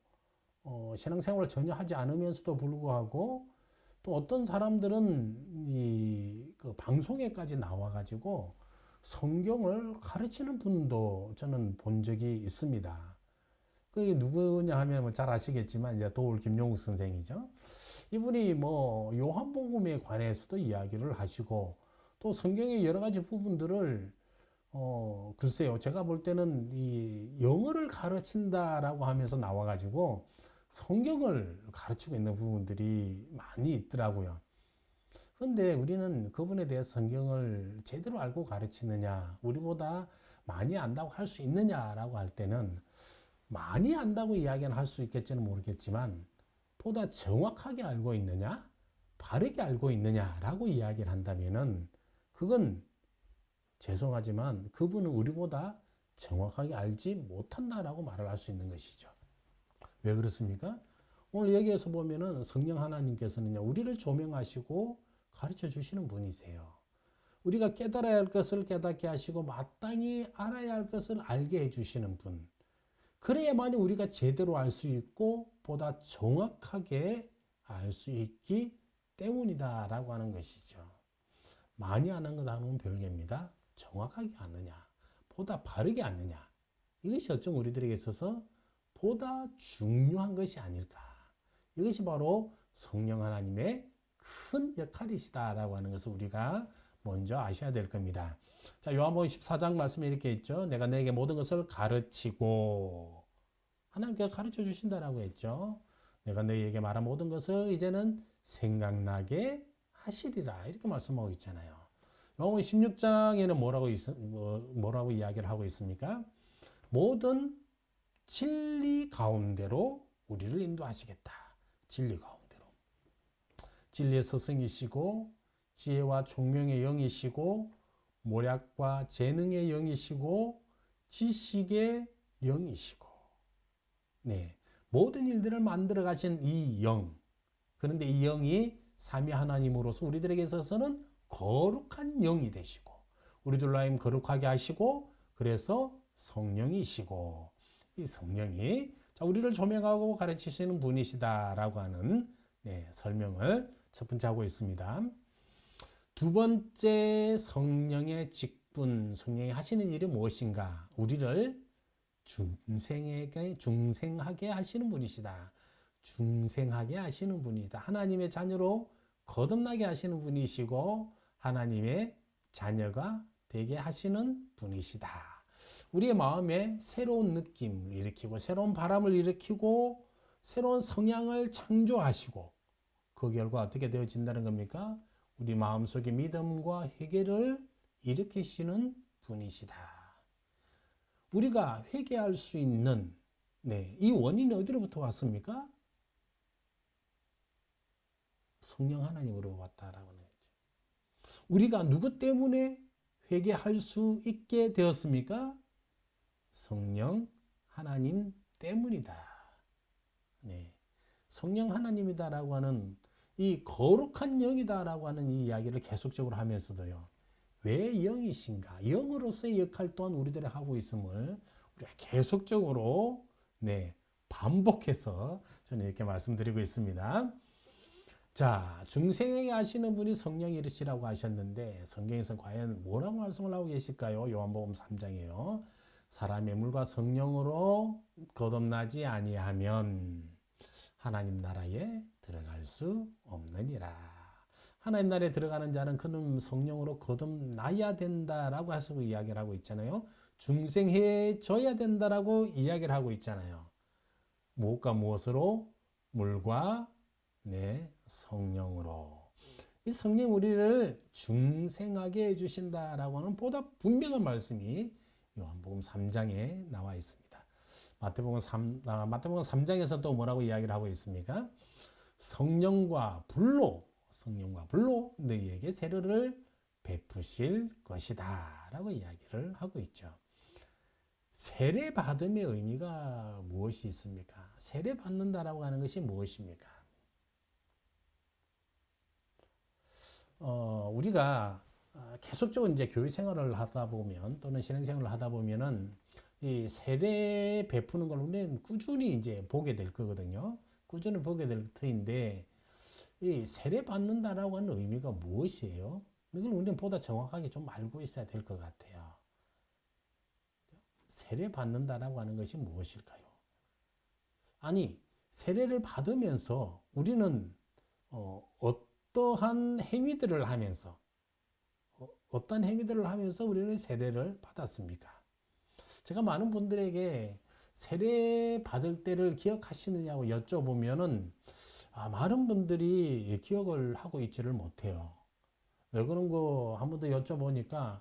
신앙생활을 전혀 하지 않으면서도 불구하고 또 어떤 사람들은 그 방송에까지 나와가지고 성경을 가르치는 분도 저는 본 적이 있습니다. 그게 누구냐 하면 뭐 잘 아시겠지만 이제 도울 김용욱 선생이죠. 이분이 뭐 요한복음에 관해서도 이야기를 하시고 또 성경의 여러 가지 부분들을 글쎄요, 제가 볼 때는 이 영어를 가르친다라고 하면서 나와가지고 성경을 가르치고 있는 부분들이 많이 있더라고요. 그런데 우리는 그분에 대해서 성경을 제대로 알고 가르치느냐, 우리보다 많이 안다고 할 수 있느냐라고 할 때는 많이 안다고 이야기는 할 수 있겠지는 모르겠지만 보다 정확하게 알고 있느냐, 바르게 알고 있느냐라고 이야기를 한다면은 그건 죄송하지만 그분은 우리보다 정확하게 알지 못한다라고 말을 할 수 있는 것이죠. 왜 그렇습니까? 오늘 여기에서 보면은 성령 하나님께서는 우리를 조명하시고 가르쳐 주시는 분이세요. 우리가 깨달아야 할 것을 깨닫게 하시고 마땅히 알아야 할 것을 알게 해 주시는 분. 그래야만이 우리가 제대로 알 수 있고 보다 정확하게 알 수 있기 때문이다라고 하는 것이죠. 많이 아는 것하고는 별개입니다. 정확하게 아느냐, 보다 바르게 아느냐, 이것이 어쩜 우리들에게 있어서 보다 중요한 것이 아닐까. 이것이 바로 성령 하나님의 큰 역할이시다라고 하는 것을 우리가 먼저 아셔야 될 겁니다. 자, 요한복음 14장 말씀에 이렇게 있죠. 내가 너에게 모든 것을 가르치고, 하나님께서 가르쳐 주신다라고 했죠. 내가 너희에게 말한 모든 것을 이제는 생각나게 하시리라, 이렇게 말씀하고 있잖아요. 요한복음 16장에는 뭐라고 이야기를 하고 있습니까? 모든 진리 가운데로 우리를 인도하시겠다. 진리 가운데로. 진리의 스승이시고 지혜와 총명의 영이시고 모략과 재능의 영이시고 지식의 영이시고, 네, 모든 일들을 만들어 가신 이 영. 그런데 이 영이 삼위 하나님으로서 우리들에게 있어서는 거룩한 영이 되시고 우리들로 하여금 거룩하게 하시고, 그래서 성령이시고, 이 성령이 자, 우리를 조명하고 가르치시는 분이시다라고 하는 설명을 첫 번째 하고 있습니다. 두 번째, 성령의 직분, 성령이 하시는 일이 무엇인가? 우리를 중생하게 하시는 분이시다. 중생하게 하시는 분이다. 하나님의 자녀로 거듭나게 하시는 분이시고 하나님의 자녀가 되게 하시는 분이시다. 우리의 마음에 새로운 느낌을 일으키고 새로운 바람을 일으키고 새로운 성향을 창조하시고 그 결과 어떻게 되어진다는 겁니까? 우리 마음속에 믿음과 회개를 일으키시는 분이시다. 우리가 회개할 수 있는 이 원인이 어디로부터 왔습니까? 성령 하나님으로 왔다라고 하는 거죠. 우리가 누구 때문에 회개할 수 있게 되었습니까? 성령 하나님 때문이다. 성령 하나님이다라고 하는 이 거룩한 영이다라고 하는 이 이야기를 계속적으로 하면서도요. 왜 영이신가? 영으로서의 역할 또한 우리들이 하고 있음을 우리가 계속적으로 반복해서 저는 이렇게 말씀드리고 있습니다. 자, 중생에게 하시는 분이 성령이시라고 하셨는데 성경에서 과연 뭐라고 말씀을 하고 계실까요? 요한복음 3장이에요. 사람의 물과 성령으로 거듭나지 아니하면 하나님 나라에 들어갈 수 없느니라. 하나님 나라에 들어가는 자는 그는 성령으로 거듭나야 된다라고 해서 이야기를 하고 있잖아요. 중생해져야 된다라고 이야기를 하고 있잖아요. 무엇과 무엇으로? 물과 성령으로. 이 성령 우리를 중생하게 해주신다라고 하는 보다 분명한 말씀이 요한복음 3장에 나와 있습니다. 마태복음 3장에서 또 뭐라고 이야기를 하고 있습니까? 성령과 불로 너희에게 세례를 베푸실 것이다 라고 이야기를 하고 있죠. 세례 받음의 의미가 무엇이 있습니까? 세례 받는다라고 하는 것이 무엇입니까? 우리가 계속적으로 이제 교회 생활을 하다 보면 또는 신앙 생활을 하다 보면은 이 세례 베푸는 걸 우리는 꾸준히 이제 보게 될 거거든요. 꾸준히 보게 될 터인데 이 세례 받는다라고 하는 의미가 무엇이에요? 이걸 우리는 보다 정확하게 좀 알고 있어야 될 것 같아요. 세례 받는다라고 하는 것이 무엇일까요? 아니, 세례를 받으면서 우리는 어떠한 행위들을 하면서 어떤 행위들을 하면서 우리는 세례를 받았습니까? 제가 많은 분들에게 세례 받을 때를 기억하시느냐고 여쭤보면은 많은 분들이 기억을 하고 있지를 못해요. 왜 그런 거 한 번 더 여쭤보니까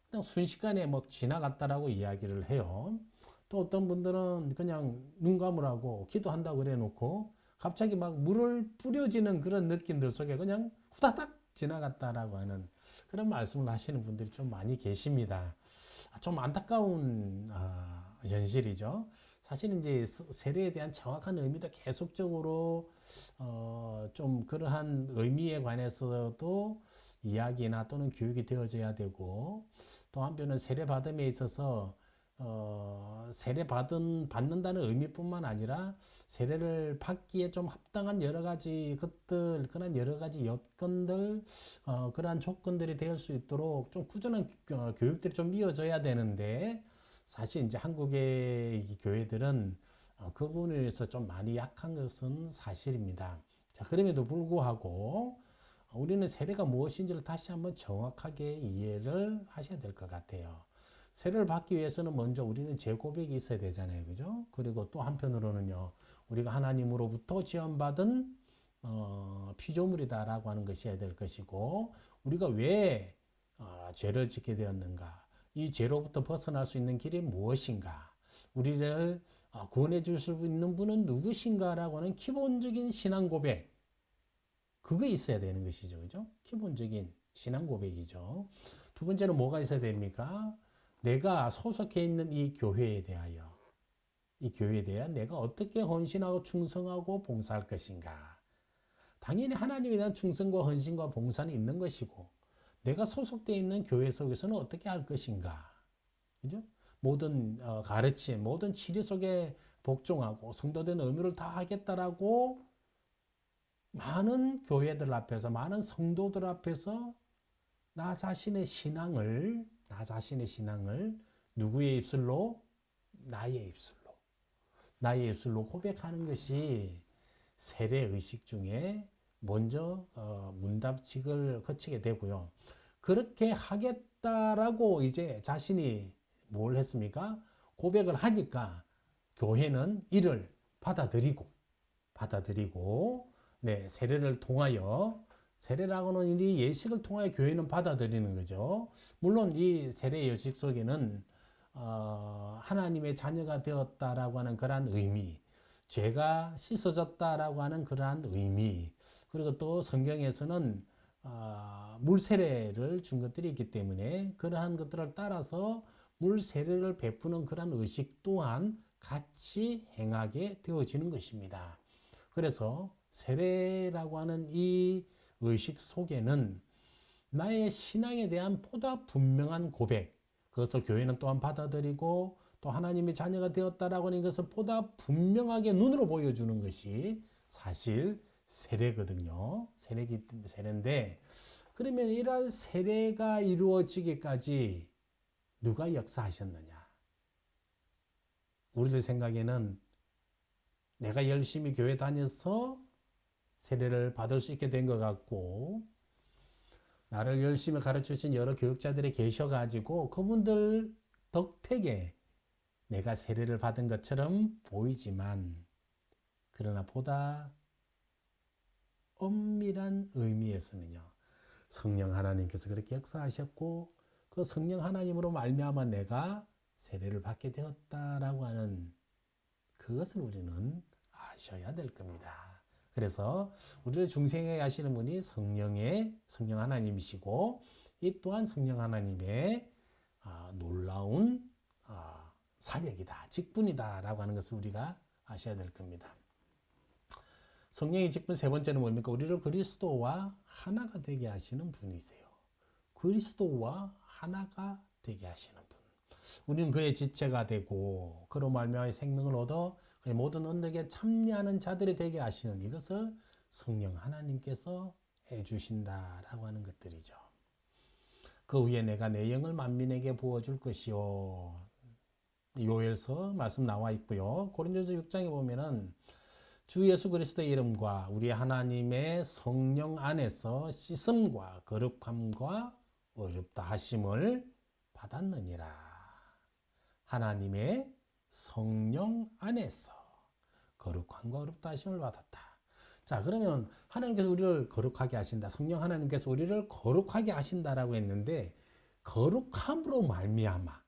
그냥 순식간에 막 지나갔다라고 이야기를 해요. 또 어떤 분들은 그냥 눈 감으라고 기도한다고 그래 놓고 갑자기 막 물을 뿌려지는 그런 느낌들 속에 그냥 후다닥 지나갔다라고 하는 그런 말씀을 하시는 분들이 좀 많이 계십니다. 좀 안타까운 현실이죠. 사실 이제 세례에 대한 정확한 의미도 계속적으로 좀 그러한 의미에 관해서도 이야기나 또는 교육이 되어져야 되고 또 한편은 세례 받음에 있어서 세례 받는다는 의미뿐만 아니라 세례를 받기에 좀 합당한 여러 가지 것들, 그런 여러 가지 여건들, 그러한 조건들이 될 수 있도록 좀 꾸준한 교육들이 좀 이어져야 되는데 사실 이제 한국의 이 교회들은 그 부분에 대해서 좀 많이 약한 것은 사실입니다. 자, 그럼에도 불구하고 우리는 세례가 무엇인지를 다시 한번 정확하게 이해를 하셔야 될 것 같아요. 세례를 받기 위해서는 먼저 우리는 재고백이 있어야 되잖아요. 그죠? 그리고 또 한편으로는요, 우리가 하나님으로부터 지원받은 피조물이다라고 하는 것이어야 될 것이고, 우리가 왜 죄를 짓게 되었는가? 이 죄로부터 벗어날 수 있는 길이 무엇인가? 우리를 구원해 줄 수 있는 분은 누구신가라고 하는 기본적인 신앙 고백. 그거 있어야 되는 것이죠. 그죠? 기본적인 신앙 고백이죠. 두 번째는 뭐가 있어야 됩니까? 내가 소속해 있는 이 교회에 대하여 내가 어떻게 헌신하고 충성하고 봉사할 것인가. 당연히 하나님에 대한 충성과 헌신과 봉사는 있는 것이고 내가 소속되어 있는 교회 속에서는 어떻게 할 것인가. 그죠? 모든 가르침, 모든 진리 속에 복종하고 성도된 의무를 다하겠다라고 많은 교회들 앞에서, 많은 성도들 앞에서 나 자신의 신앙을 누구의 입술로? 나의 입술로. 나의 입술로 고백하는 것이 세례 의식 중에 먼저 문답직을 거치게 되고요. 그렇게 하겠다라고 이제 자신이 뭘 했습니까? 고백을 하니까 교회는 이를 받아들이고 네, 세례를 통하여 세례라고는 이 예식을 통하여 교회는 받아들이는 거죠. 물론 이 세례 예식 속에는 하나님의 자녀가 되었다라고 하는 그러한 의미, 죄가 씻어졌다라고 하는 그러한 의미, 그리고 또 성경에서는 물 세례를 준 것들이 있기 때문에 그러한 것들을 따라서 물 세례를 베푸는 그러한 의식 또한 같이 행하게 되어지는 것입니다. 그래서 세례라고 하는 이 의식 속에는 나의 신앙에 대한 보다 분명한 고백, 그것을 교회는 또한 받아들이고 또 하나님의 자녀가 되었다라고 하는 것을 보다 분명하게 눈으로 보여주는 것이 사실 세례거든요. 세례인데, 그러면 이러한 세례가 이루어지기까지 누가 역사하셨느냐? 우리들 생각에는 내가 열심히 교회 다녀서 세례를 받을 수 있게 된 것 같고, 나를 열심히 가르쳐주신 여러 교육자들이 계셔가지고 그분들 덕택에 내가 세례를 받은 것처럼 보이지만, 그러나 보다 엄밀한 의미에서는요, 성령 하나님께서 그렇게 역사하셨고 그 성령 하나님으로 말미암아 내가 세례를 받게 되었다라고 하는 그것을 우리는 아셔야 될 겁니다. 그래서 우리를 중생하게 하시는 분이 성령 하나님이시고, 이 또한 성령 하나님의 놀라운 사역이다, 직분이다라고 하는 것을 우리가 아셔야 될 겁니다. 성령의 직분 세 번째는 뭡니까? 우리를 그리스도와 하나가 되게 하시는 분이세요. 그리스도와 하나가 되게 하시는 분. 우리는 그의 지체가 되고 그로 말미암아 생명을 얻어 그의 모든 언덕에 참여하는 자들이 되게 하시는 이것을 성령 하나님께서 해주신다라고 하는 것들이죠. 그 후에 내가 내 영을 만민에게 부어줄 것이요. 요엘서 말씀 나와 있고요. 고린도서 6장에 보면은 주 예수 그리스도의 이름과 우리 하나님의 성령 안에서 씻음과 거룩함과 어렵다 하심을 받았느니라. 하나님의 성령 안에서 거룩함과 어렵다 하심을 받았다. 자, 그러면 하나님께서 우리를 거룩하게 하신다. 성령 하나님께서 우리를 거룩하게 하신다라고 했는데, 거룩함으로 말미암아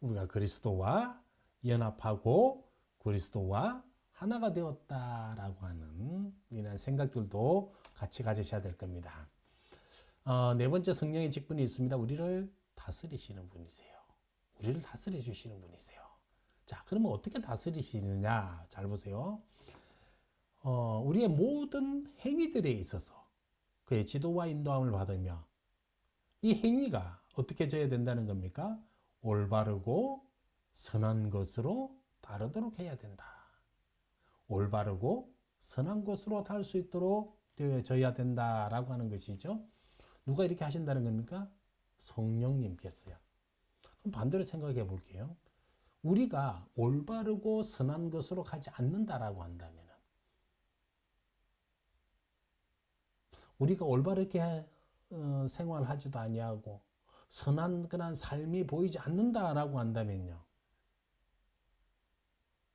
우리가 그리스도와 연합하고 그리스도와 하나가 되었다라고 하는 이런 생각들도 같이 가지셔야 될 겁니다. 네 번째 성령의 직분이 있습니다. 우리를 다스리시는 분이세요. 우리를 다스려 주시는 분이세요. 자, 그러면 어떻게 다스리시느냐? 잘 보세요. 우리의 모든 행위들에 있어서 그의 지도와 인도함을 받으며, 이 행위가 어떻게 져야 된다는 겁니까? 올바르고 선한 것으로 다르도록 해야 된다. 올바르고 선한 것으로 다를 수 있도록 되어져야 된다라고 하는 것이죠. 누가 이렇게 하신다는 겁니까? 성령님께서요. 그럼 반대로 생각해 볼게요. 우리가 올바르고 선한 것으로 가지 않는다라고 한다면, 우리가 올바르게 생활하지도 아니하고 선한 그런 삶이 보이지 않는다라고 한다면요,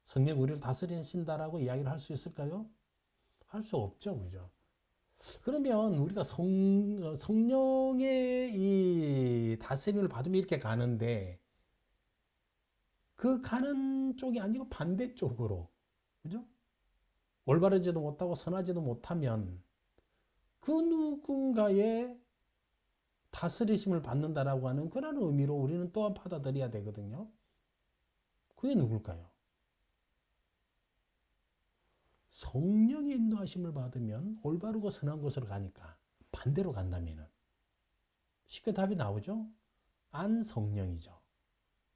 성령 우리를 다스리신다라고 이야기를 할 수 있을까요? 할 수 없죠, 그죠? 그러면 우리가 성령의 이 다스림을 받으면 이렇게 가는데, 그 가는 쪽이 아니고 반대쪽으로, 그죠? 올바르지도 못하고 선하지도 못하면 그 누군가의 다스리심을 받는다라고 하는 그런 의미로 우리는 또한 받아들여야 되거든요. 그게 누굴까요? 성령의 인도하심을 받으면 올바르고 선한 것으로 가니까 반대로 간다면 쉽게 답이 나오죠? 안성령이죠.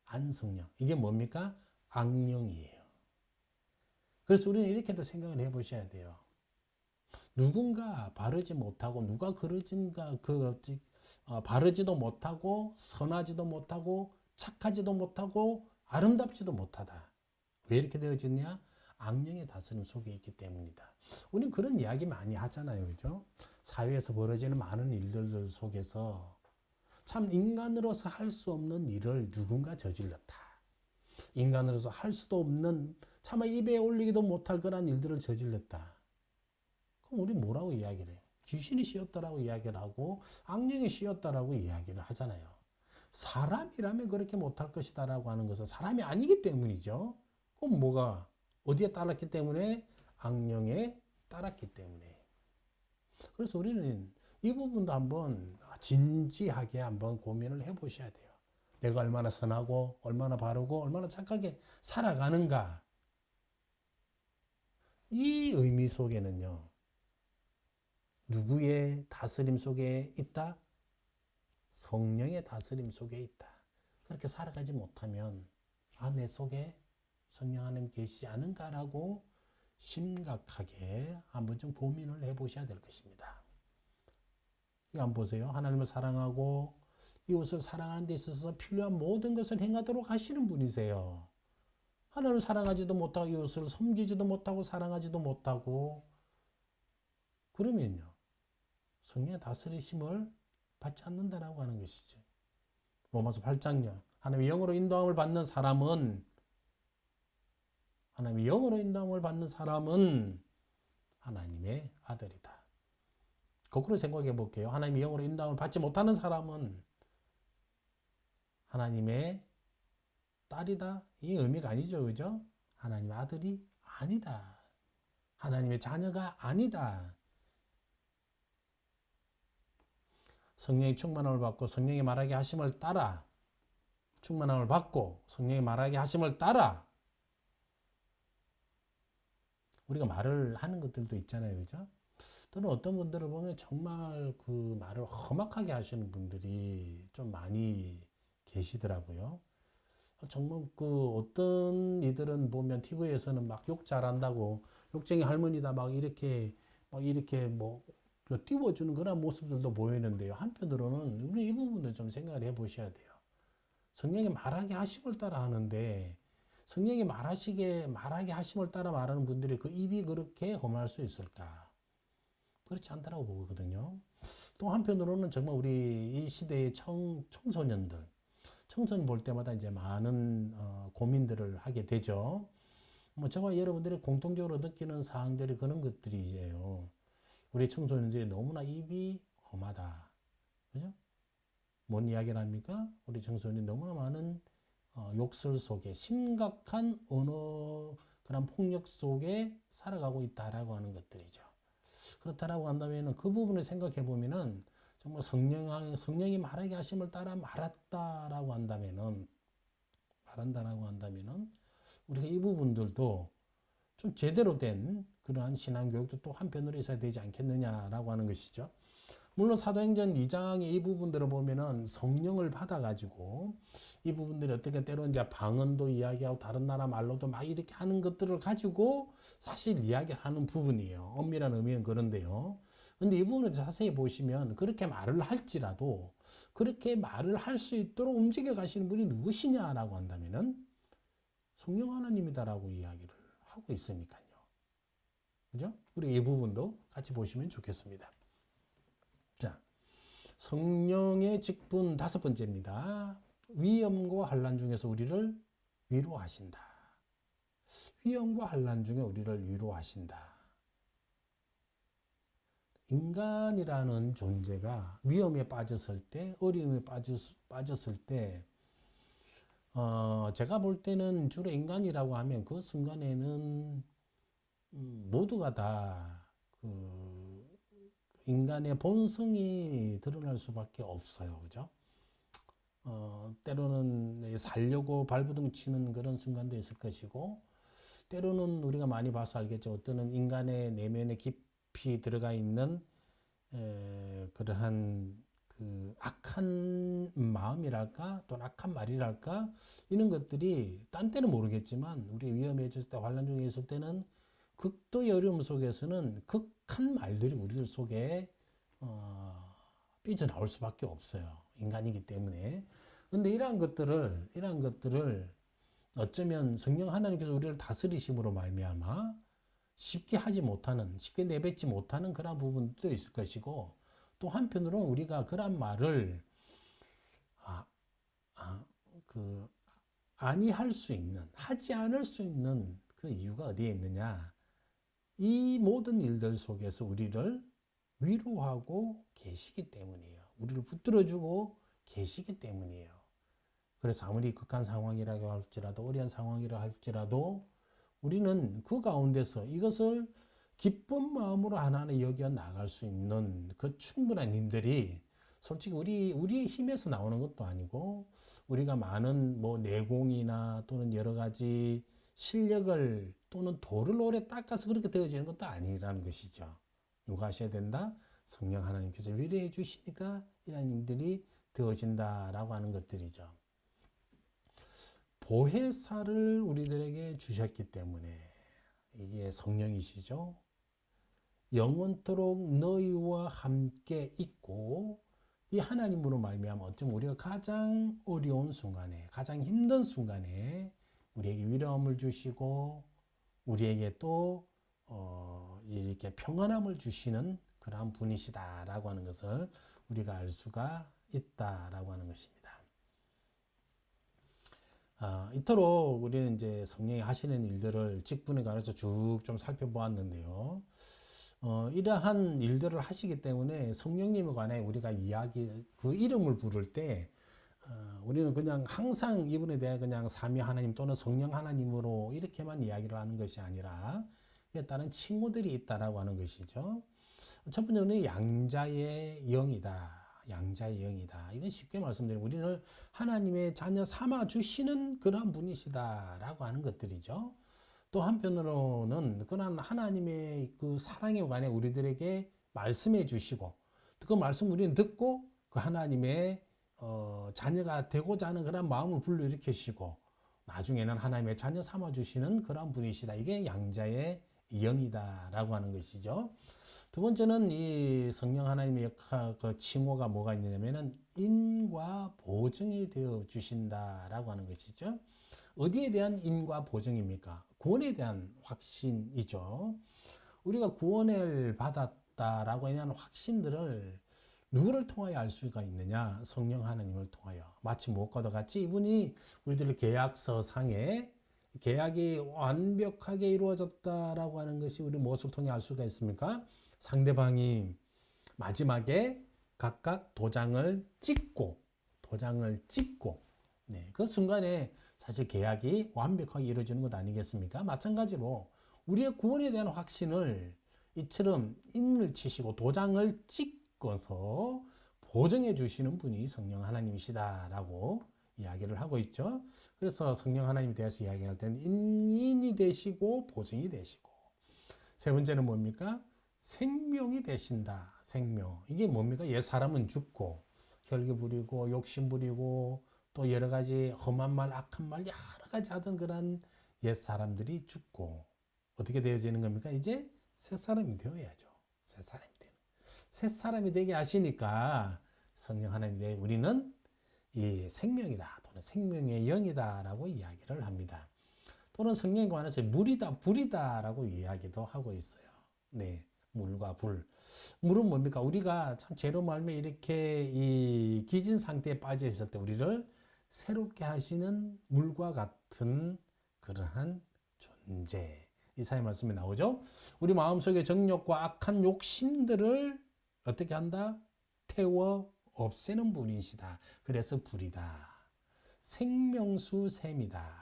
안성령. 이게 뭡니까? 악령이에요. 그래서 우리는 이렇게도 생각을 해보셔야 돼요. 누군가 바르지 못하고 누가 그러진가 바르지도 못하고 선하지도 못하고 착하지도 못하고 아름답지도 못하다. 왜 이렇게 되어졌냐? 악령의 다스림 속에 있기 때문이다. 우리는 그런 이야기 많이 하잖아요. 그죠? 사회에서 벌어지는 많은 일들 속에서 참 인간으로서 할 수 없는 일을 누군가 저질렀다. 인간으로서 할 수도 없는 차마 입에 올리기도 못할 그런 일들을 저질렀다. 그럼 우리 뭐라고 이야기를 해요? 귀신이 씌웠다라고 이야기를 하고 악령이 씌웠다라고 이야기를 하잖아요. 사람이라면 그렇게 못할 것이다라고 하는 것은 사람이 아니기 때문이죠. 그럼 뭐가 어디에 따랐기 때문에? 악령에 따랐기 때문에. 그래서 우리는 이 부분도 한번 진지하게 한번 고민을 해보셔야 돼요. 내가 얼마나 선하고 얼마나 바르고 얼마나 착하게 살아가는가. 이 의미 속에는요. 누구의 다스림 속에 있다? 성령의 다스림 속에 있다. 그렇게 살아가지 못하면 내 속에 성령 하나님 계시지 않은가라고 심각하게 한번 좀 고민을 해보셔야 될 것입니다. 이거 한번 보세요. 하나님을 사랑하고 이웃을 사랑하는 데 있어서 필요한 모든 것을 행하도록 하시는 분이세요. 하나님을 사랑하지도 못하고 이웃을 섬기지도 못하고 사랑하지도 못하고 그러면요. 성령의 다스리심을 받지 않는다라고 하는 것이죠. 로마서 8장요. 하나님의 영으로 인도함을 받는 사람은 하나님의 아들이다. 거꾸로 생각해 볼게요. 하나님의 영으로 인도함을 받지 못하는 사람은 하나님의 딸이다. 이 의미가 아니죠. 그죠? 하나님의 아들이 아니다. 하나님의 자녀가 아니다. 성령의 충만함을 받고 성령의 말하게 하심을 따라 충만함을 받고 성령의 말하게 하심을 따라 우리가 말을 하는 것들도 있잖아요. 그죠? 또는 어떤 분들을 보면 정말 그 말을 험악하게 하시는 분들이 좀 많이 계시더라고요. 정말 그 어떤 이들은 보면 TV에서는 막 욕 잘한다고 욕쟁이 할머니다 막 이렇게 뭐 띄워주는 그런 모습들도 보이는데요. 한편으로는 우리 이 부분도 좀 생각을 해보셔야 돼요. 성령이 말하게 하심을 따라 하는데 성령이 말하게 하심을 따라 말하는 분들이 그 입이 그렇게 험할 수 있을까? 그렇지 않다라고 보거든요. 또 한편으로는 정말 우리 이 시대의 청소년 볼 때마다 이제 많은 고민들을 하게 되죠. 뭐 저와 여러분들이 공통적으로 느끼는 사항들이 그런 것들이에요. 우리 청소년들이 너무나 입이 험하다. 그죠? 뭔 이야기를 합니까? 우리 청소년이 너무나 많은 욕설 속에 심각한 언어 그런 폭력 속에 살아가고 있다라고 하는 것들이죠. 그렇다라고 한다면 그 부분을 생각해 보면은 정말 성령이 말하게 하심을 따라 말한다라고 한다면은 우리가 이 부분들도 좀 제대로 된 그러한 신앙교육도 또 한편으로 있어야 되지 않겠느냐라고 하는 것이죠. 물론 사도행전 2장의 이 부분들을 보면은 성령을 받아가지고 이 부분들이 어떻게 때로는 이제 방언도 이야기하고 다른 나라 말로도 막 이렇게 하는 것들을 가지고 사실 이야기를 하는 부분이에요. 엄밀한 의미는 그런데요. 근데 이 부분을 자세히 보시면 그렇게 말을 할지라도 그렇게 말을 할 수 있도록 움직여 가시는 분이 누구시냐라고 한다면은 성령 하나님이다라고 이야기를 하고 있으니까요. 그죠? 우리 이 부분도 같이 보시면 좋겠습니다. 자, 성령의 직분 5번째입니다. 위험과 환난 중에서 우리를 위로하신다. 위험과 환난 중에 우리를 위로하신다. 인간이라는 존재가 위험에 빠졌을 때, 어려움에 빠졌을 때, 제가 볼 때는 주로 인간이라고 하면 그 순간에는 모두가 다 그 인간의 본성이 드러날 수밖에 없어요. 그죠? 때로는 살려고 발부둥 치는 그런 순간도 있을 것이고, 때로는 우리가 많이 봐서 알겠죠. 어떤 인간의 내면에 깊이 들어가 있는 그러한 그 악한 마음이랄까 또 악한 말이랄까 이런 것들이 딴 때는 모르겠지만 우리 위험해졌을 때 환란 중에 있을 때는 극도의 어려움 속에서는 극한 말들이 우리들 속에 삐져나올 수밖에 없어요. 인간이기 때문에. 근데 이러한 것들을 어쩌면 성령 하나님께서 우리를 다스리심으로 말미암아 쉽게 내뱉지 못하는 그런 부분도 있을 것이고, 또 한편으로는 우리가 그런 말을 아, 아, 그 아니할 수 있는, 하지 않을 수 있는 그 이유가 어디에 있느냐? 이 모든 일들 속에서 우리를 위로하고 계시기 때문이에요. 우리를 붙들어주고 계시기 때문이에요. 그래서 아무리 극한 상황이라고 할지라도, 어려운 상황이라 할지라도 우리는 그 가운데서 이것을 기쁜 마음으로 하나하나 여겨 나갈 수 있는 그 충분한 힘들이 솔직히 우리의 힘에서 나오는 것도 아니고, 우리가 많은 뭐 내공이나 또는 여러 가지 실력을 또는 돌을 오래 닦아서 그렇게 되어지는 것도 아니라는 것이죠. 누가 하셔야 된다? 성령 하나님께서 위로해 주시니까 이런 일들이 되어진다라고 하는 것들이죠. 보혜사를 우리들에게 주셨기 때문에 이게 성령이시죠. 영원토록 너희와 함께 있고, 이 하나님으로 말미암아 어쩌면 우리가 가장 어려운 순간에, 가장 힘든 순간에 우리에게 위로함을 주시고 우리에게 또 이렇게 평안함을 주시는 그러한 분이시다라고 하는 것을 우리가 알 수가 있다라고 하는 것입니다. 이토록 우리는 이제 성령이 하시는 일들을 직분에 관해서 쭉 좀 살펴보았는데요. 이러한 일들을 하시기 때문에 성령님에 관해 우리가 그 이름을 부를 때, 우리는 그냥 항상 이분에 대해 그냥 삼위 하나님 또는 성령 하나님으로 이렇게만 이야기를 하는 것이 아니라, 이에 따른 칭호들이 있다라고 하는 것이죠. 첫 번째는 양자의 영이다. 양자의 영이다. 이건 쉽게 말씀드리면 우리를 하나님의 자녀 삼아 주시는 그러한 분이시다라고 하는 것들이죠. 또 한편으로는 그런 하나님의 그 사랑에 관해 우리들에게 말씀해 주시고, 그 말씀 우리는 듣고 그 하나님의 자녀가 되고자 하는 그런 마음을 불러일으키시고 나중에는 하나님의 자녀 삼아 주시는 그런 분이시다. 이게 양자의 영이다라고 하는 것이죠. 두 번째는 이 성령 하나님의 그 칭호가 뭐가 있느냐면은 인과 보증이 되어 주신다라고 하는 것이죠. 어디에 대한 인과 보증입니까? 구원에 대한 확신이죠. 우리가 구원을 받았다라고 하는 확신들을 누구를 통하여 알 수가 있느냐? 성령 하나님을 통하여. 마치 무엇과도 같이 이분이 우리들의 계약서상에 계약이 완벽하게 이루어졌다라고 하는 것이 우리 무엇을 통해 알 수가 있습니까? 상대방이 마지막에 각각 도장을 찍고 네, 그 순간에 사실 계약이 완벽하게 이루어지는 것 아니겠습니까? 마찬가지로 우리의 구원에 대한 확신을 이처럼 인을 치시고 도장을 찍어서 보증해 주시는 분이 성령 하나님이시다라고 이야기를 하고 있죠. 그래서 성령 하나님에 대해서 이야기할 때는 인이 되시고 보증이 되시고, 세 번째는 뭡니까? 생명이 되신다. 생명. 이게 뭡니까? 옛 사람은 죽고 혈기 부리고 욕심 부리고 또 여러 가지 험한 말, 악한 말 여러 가지 하던 그런 옛 사람들이 죽고 어떻게 되어지는 겁니까? 이제 새 사람이 되어야죠. 새 사람이 되게 하시니까 성령 하나님에 대해 우리는 이 생명이다 또는 생명의 영이다라고 이야기를 합니다. 또는 성령에 관해서 물이다, 불이다라고 이야기도 하고 있어요. 네. 물과 불. 물은 뭡니까? 우리가 참 죄로 말며 이렇게 이 기진 상태에 빠져 있을 때 우리를 새롭게 하시는 물과 같은 그러한 존재. 이사야 말씀에 나오죠. 우리 마음속의 정욕과 악한 욕심들을 어떻게 한다? 태워 없애는 분이시다. 그래서 불이다. 생명수샘이다.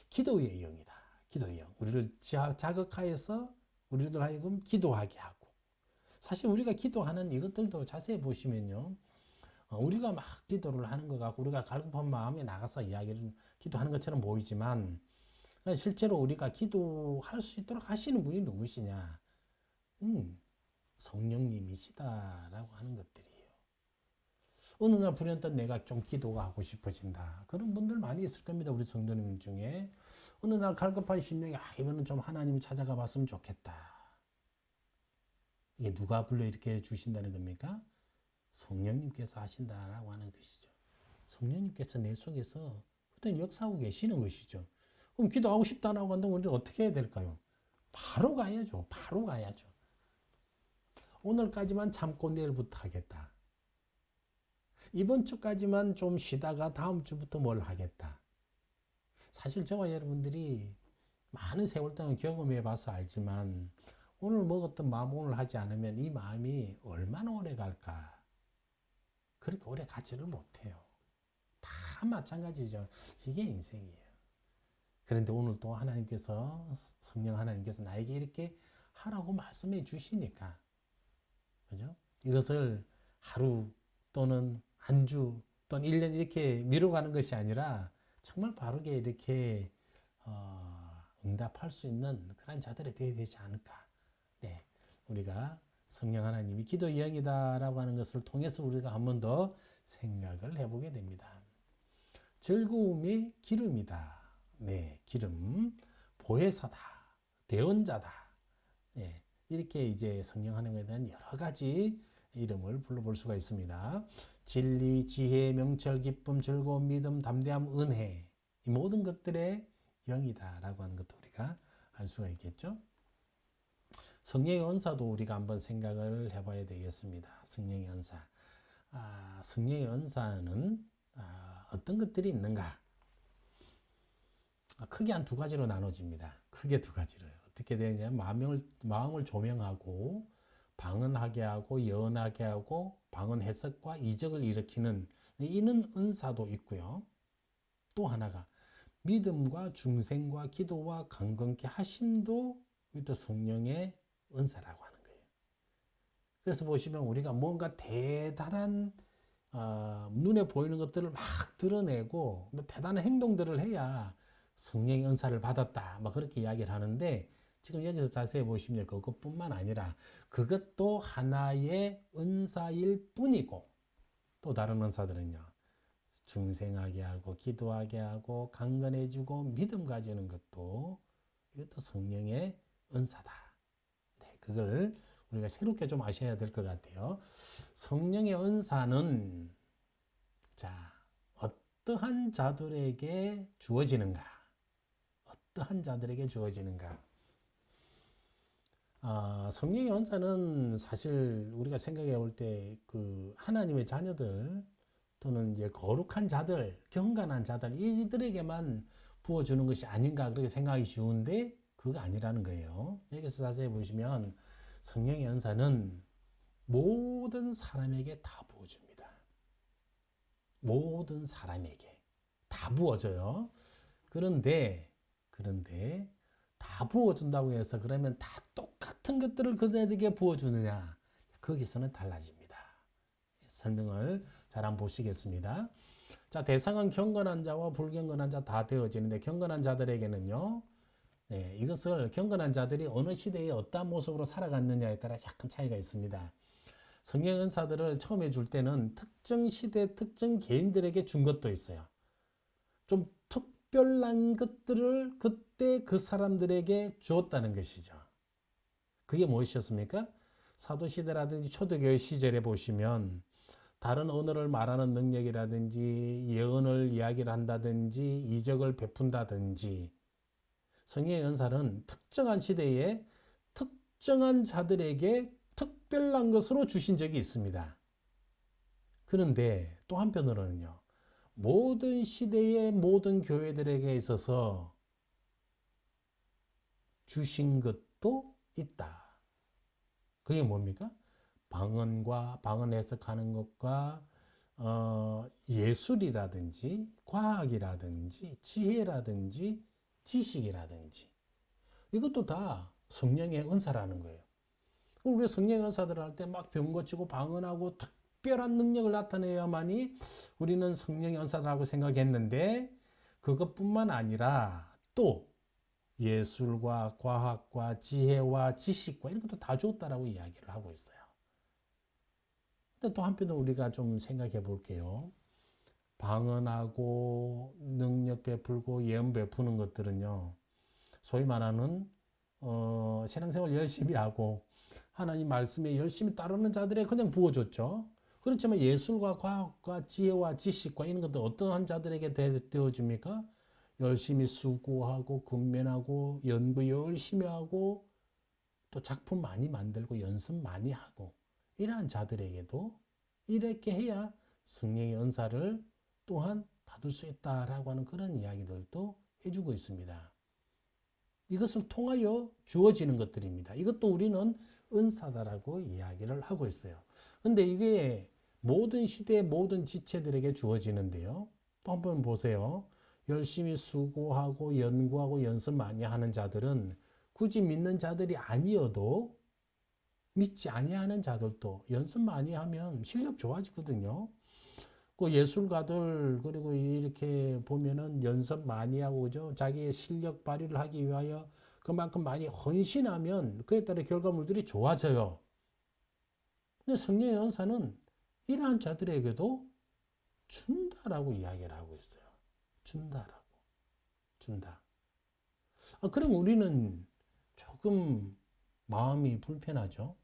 기도의 영이다. 기도의 영. 우리를 자극하여서 우리들 하여금 기도하게 하고. 사실 우리가 기도하는 이것들도 자세히 보시면요. 우리가 막 기도를 하는 것 같고 우리가 갈급한 마음에 나가서 기도하는 것처럼 보이지만, 실제로 우리가 기도할 수 있도록 하시는 분이 누구시냐? 성령님이시다라고 하는 것들이에요. 어느 날 불현듯 내가 좀 기도가 하고 싶어진다. 그런 분들 많이 있을 겁니다. 우리 성도님 중에. 어느 날 갈급한 심령이 이번은 좀 하나님을 찾아가 봤으면 좋겠다. 이게 누가 불러일으켜 주신다는 겁니까? 성령님께서 하신다라고 하는 것이죠. 성령님께서 내 속에서 어떤 역사하고 계시는 것이죠. 그럼 기도하고 싶다라고 한다면 우리가 어떻게 해야 될까요? 바로 가야죠. 바로 가야죠. 오늘까지만 참고 내일부터 하겠다. 이번 주까지만 좀 쉬다가 다음 주부터 뭘 하겠다. 사실 저와 여러분들이 많은 세월 동안 경험해 봐서 알지만 오늘 먹었던 마음 오늘 하지 않으면 이 마음이 얼마나 오래 갈까? 그렇게 오래 가지를 못해요. 다 마찬가지죠. 이게 인생이에요. 그런데 오늘 또 하나님께서 성령 하나님께서 나에게 이렇게 하라고 말씀해 주시니까 그죠? 이것을 하루 또는 한 주 또는 1년 이렇게 미뤄가는 것이 아니라 정말 바르게 이렇게 응답할 수 있는 그런 자들이 되어야 되지 않을까. 네, 우리가 성령 하나님이 기도의 영이다라고 하는 것을 통해서 우리가 한 번 더 생각을 해보게 됩니다. 즐거움이 기름이다. 네, 기름, 보혜사다, 대언자다. 네, 이렇게 이제 성령 하나님에 대한 여러 가지 이름을 불러볼 수가 있습니다. 진리, 지혜, 명철, 기쁨, 즐거움, 믿음, 담대함, 은혜. 이 모든 것들의 영이다라고 하는 것도 우리가 알 수가 있겠죠. 성령의 은사도 우리가 한번 생각을 해봐야 되겠습니다. 성령의 은사. 성령의 은사는 어떤 것들이 있는가? 크게 한 두 가지로 나눠집니다. 크게 두 가지로요. 어떻게 되느냐? 마음을 조명하고 방언하게 하고 예언하게 하고 방언 해석과 이적을 일으키는 이는 은사도 있고요. 또 하나가 믿음과 중생과 기도와 강건케 하심도 또 성령의 은사라고 하는 거예요. 그래서 보시면 우리가 뭔가 대단한 눈에 보이는 것들을 막 드러내고 대단한 행동들을 해야 성령의 은사를 받았다. 막 그렇게 이야기를 하는데 지금 여기서 자세히 보시면 그것뿐만 아니라 그것도 하나의 은사일 뿐이고 또 다른 은사들은요. 중생하게 하고 기도하게 하고 강건해지고 믿음 가지는 것도 이것도 성령의 은사다. 네, 그걸 우리가 새롭게 좀 아셔야 될 것 같아요. 성령의 은사는 자, 어떠한 자들에게 주어지는가? 어떠한 자들에게 주어지는가? 성령의 은사는 사실 우리가 생각해 볼 때 그 하나님의 자녀들 또는 이제 거룩한 자들, 경건한 자들 이들에게만 부어주는 것이 아닌가 그렇게 생각하기 쉬운데 그거 아니라는 거예요. 여기서 자세히 보시면 성령의 은사는 모든 사람에게 다 부어줍니다. 모든 사람에게 다 부어줘요. 그런데 다 부어준다고 해서 그러면 다 똑같은 것들을 그들에게 부어주느냐? 거기서는 달라집니다. 설명을 잘 한번 보시겠습니다. 자, 대상은 경건한 자와 불경건한 자 다 되어지는데 경건한 자들에게는요. 네, 이것을 경건한 자들이 어느 시대에 어떤 모습으로 살아갔느냐에 따라 약간 차이가 있습니다. 성령 은사들을 처음에 줄 때는 특정 시대 특정 개인들에게 준 것도 있어요. 좀 특별한 것들을 그때 그 사람들에게 주었다는 것이죠. 그게 무엇이었습니까? 사도시대라든지 초대교회 시절에 보시면 다른 언어를 말하는 능력이라든지 예언을 이야기를 한다든지 이적을 베푼다든지 성령의 은사는 특정한 시대에 특정한 자들에게 특별한 것으로 주신 적이 있습니다. 그런데 또 한편으로는요. 모든 시대의 모든 교회들에게 있어서 주신 것도 있다. 그게 뭡니까? 방언과 방언 해석하는 것과 예술이라든지 과학이라든지 지혜라든지 지식이라든지 이것도 다 성령의 은사라는 거예요. 우리 성령의 은사들을 할 때 막 병 고치고 방언하고 특별한 능력을 나타내야만이 우리는 성령의 은사라고 생각했는데 그것뿐만 아니라 또 예술과 과학과 지혜와 지식과 이런 것도 다 줬다라고 이야기를 하고 있어요. 근데 또 한편으로 우리가 좀 생각해 볼게요. 방언하고 능력 베풀고 예언 베푸는 것들은요. 소위 말하는 신앙생활 열심히 하고 하나님 말씀에 열심히 따르는 자들에 그냥 부어줬죠. 그렇지만 예술과 과학과 지혜와 지식과 이런 것들 어떠한 자들에게 되어줍니까? 열심히 수고하고 근면하고 연구 열심히 하고 또 작품 많이 만들고 연습 많이 하고 이러한 자들에게도 이렇게 해야 성령의 은사를 또한 받을 수 있다라고 하는 그런 이야기들도 해주고 있습니다. 이것을 통하여 주어지는 것들입니다. 이것도 우리는 은사다라고 이야기를 하고 있어요. 근데 이게 모든 시대의 모든 지체들에게 주어지는데요. 또 한번 보세요. 열심히 수고하고 연구하고 연습 많이 하는 자들은 굳이 믿는 자들이 아니어도 믿지 아니하는 자들도 연습 많이 하면 실력 좋아지거든요. 그 예술가들 그리고 이렇게 보면은 연습 많이 하고 그죠? 자기의 실력 발휘를 하기 위하여 그만큼 많이 헌신하면 그에 따라 결과물들이 좋아져요. 근데 성령의 은사는 이러한 자들에게도 준다라고 이야기를 하고 있어요. 준다라고. 준다. 그럼 우리는 조금 마음이 불편하죠.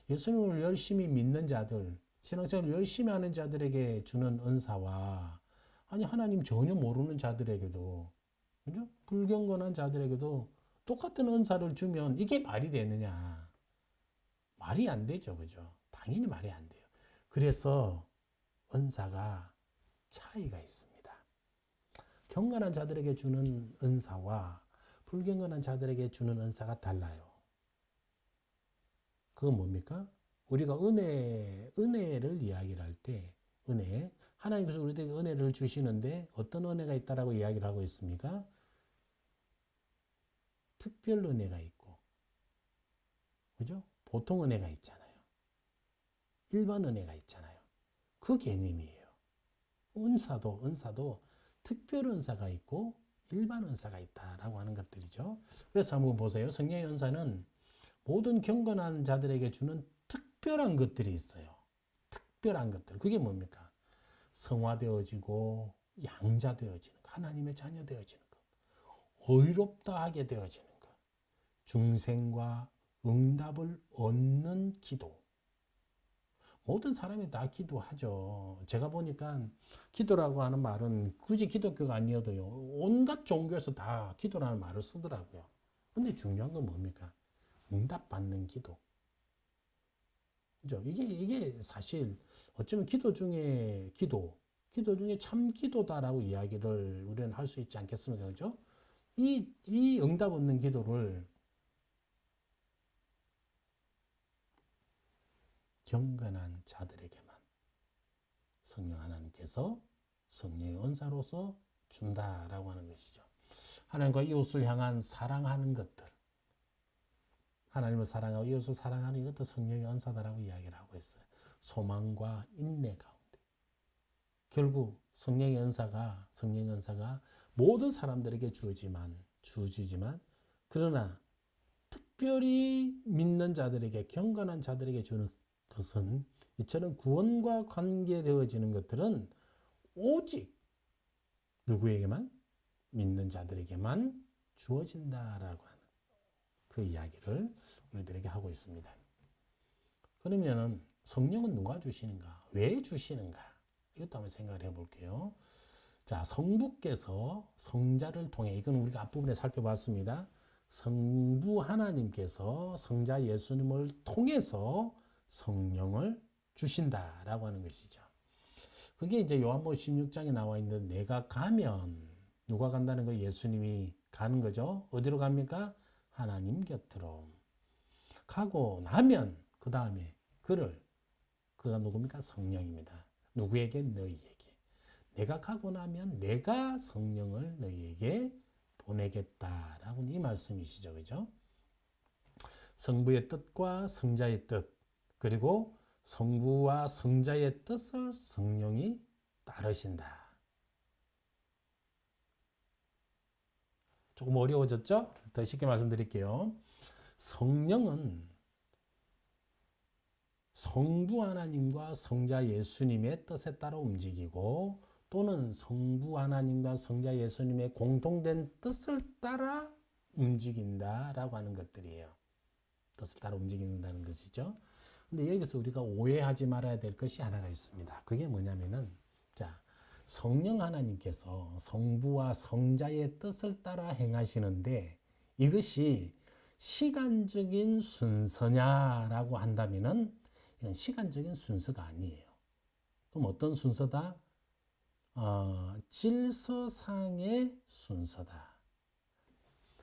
예수님을 열심히 믿는 자들, 신앙생활을 열심히 하는 자들에게 주는 은사와 아니 하나님 전혀 모르는 자들에게도 그죠? 불경건한 자들에게도 똑같은 은사를 주면 이게 말이 되느냐? 말이 안 되죠, 그죠? 당연히 말이 안 돼요. 그래서 은사가 차이가 있습니다. 경건한 자들에게 주는 은사와 불경건한 자들에게 주는 은사가 달라요. 그건 뭡니까? 우리가 은혜를 이야기를 할 때, 은혜. 하나님께서 우리에게 은혜를 주시는데 어떤 은혜가 있다라고 이야기를 하고 있습니까? 특별 은혜가 있고, 그죠? 보통 은혜가 있잖아요. 일반 은혜가 있잖아요. 그 개념이에요. 은사도 특별 은사가 있고, 일반 은사가 있다라고 하는 것들이죠. 그래서 한번 보세요. 성령의 은사는 모든 경건한 자들에게 주는 특별한 것들이 있어요. 특별한 것들. 그게 뭡니까? 성화되어지고 양자되어지는 것, 하나님의 자녀 되어지는 것, 의롭다 하게 되어지는 것, 중생과 응답을 얻는 기도. 모든 사람이 다 기도하죠. 제가 보니까 기도라고 하는 말은 굳이 기독교가 아니어도요. 온갖 종교에서 다 기도라는 말을 쓰더라고요. 근데 중요한 건 뭡니까? 응답받는 기도. 그죠? 이게 사실 어쩌면 기도 중에 참 기도다라고 이야기를 우리는 할 수 있지 않겠습니까? 그죠? 이 응답 없는 기도를 경건한 자들에게만 성령 하나님께서 성령의 은사로서 준다라고 하는 것이죠. 하나님과 이웃을 향한 사랑하는 것들, 하나님을 사랑하고 이웃을 사랑하는 이것도 성령의 은사다라고 이야기를 하고 있어요. 소망과 인내 가운데. 결국 성령의 은사가 모든 사람들에게 주어지지만 그러나 특별히 믿는 자들에게 경건한 자들에게 주는 것은 이처럼 구원과 관계되어지는 것들은 오직 누구에게만? 믿는 자들에게만 주어진다라고 하는 그 이야기를 우리들에게 하고 있습니다. 그러면은 성령은 누가 주시는가? 왜 주시는가? 이것도 한번 생각을 해볼게요. 자, 성부께서 성자를 통해, 이건 우리가 앞부분에 살펴봤습니다. 성부 하나님께서 성자 예수님을 통해서 성령을 주신다라고 하는 것이죠. 그게 이제 요한복음 16장에 나와 있는 내가 가면, 누가 간다는 거? 예수님이 가는 거죠. 어디로 갑니까? 하나님 곁으로. 가고 나면 그 다음에 그가 누굽니까? 성령입니다. 누구에게? 너희에게. 내가 가고 나면 내가 성령을 너희에게 보내겠다라고 이 말씀이시죠. 그죠? 성부의 뜻과 성자의 뜻, 그리고 성부와 성자의 뜻을 성령이 따르신다. 조금 어려워졌죠? 더 쉽게 말씀드릴게요. 성령은 성부 하나님과 성자 예수님의 뜻에 따라 움직이고 또는 성부 하나님과 성자 예수님의 공통된 뜻을 따라 움직인다라고 하는 것들이에요. 뜻을 따라 움직인다는 것이죠. 근데 여기서 우리가 오해하지 말아야 될 것이 하나가 있습니다. 그게 뭐냐면은, 자, 성령 하나님께서 성부와 성자의 뜻을 따라 행하시는데 이것이 시간적인 순서냐라고 한다면은 이건 시간적인 순서가 아니에요. 그럼 어떤 순서다? 질서상의 순서다.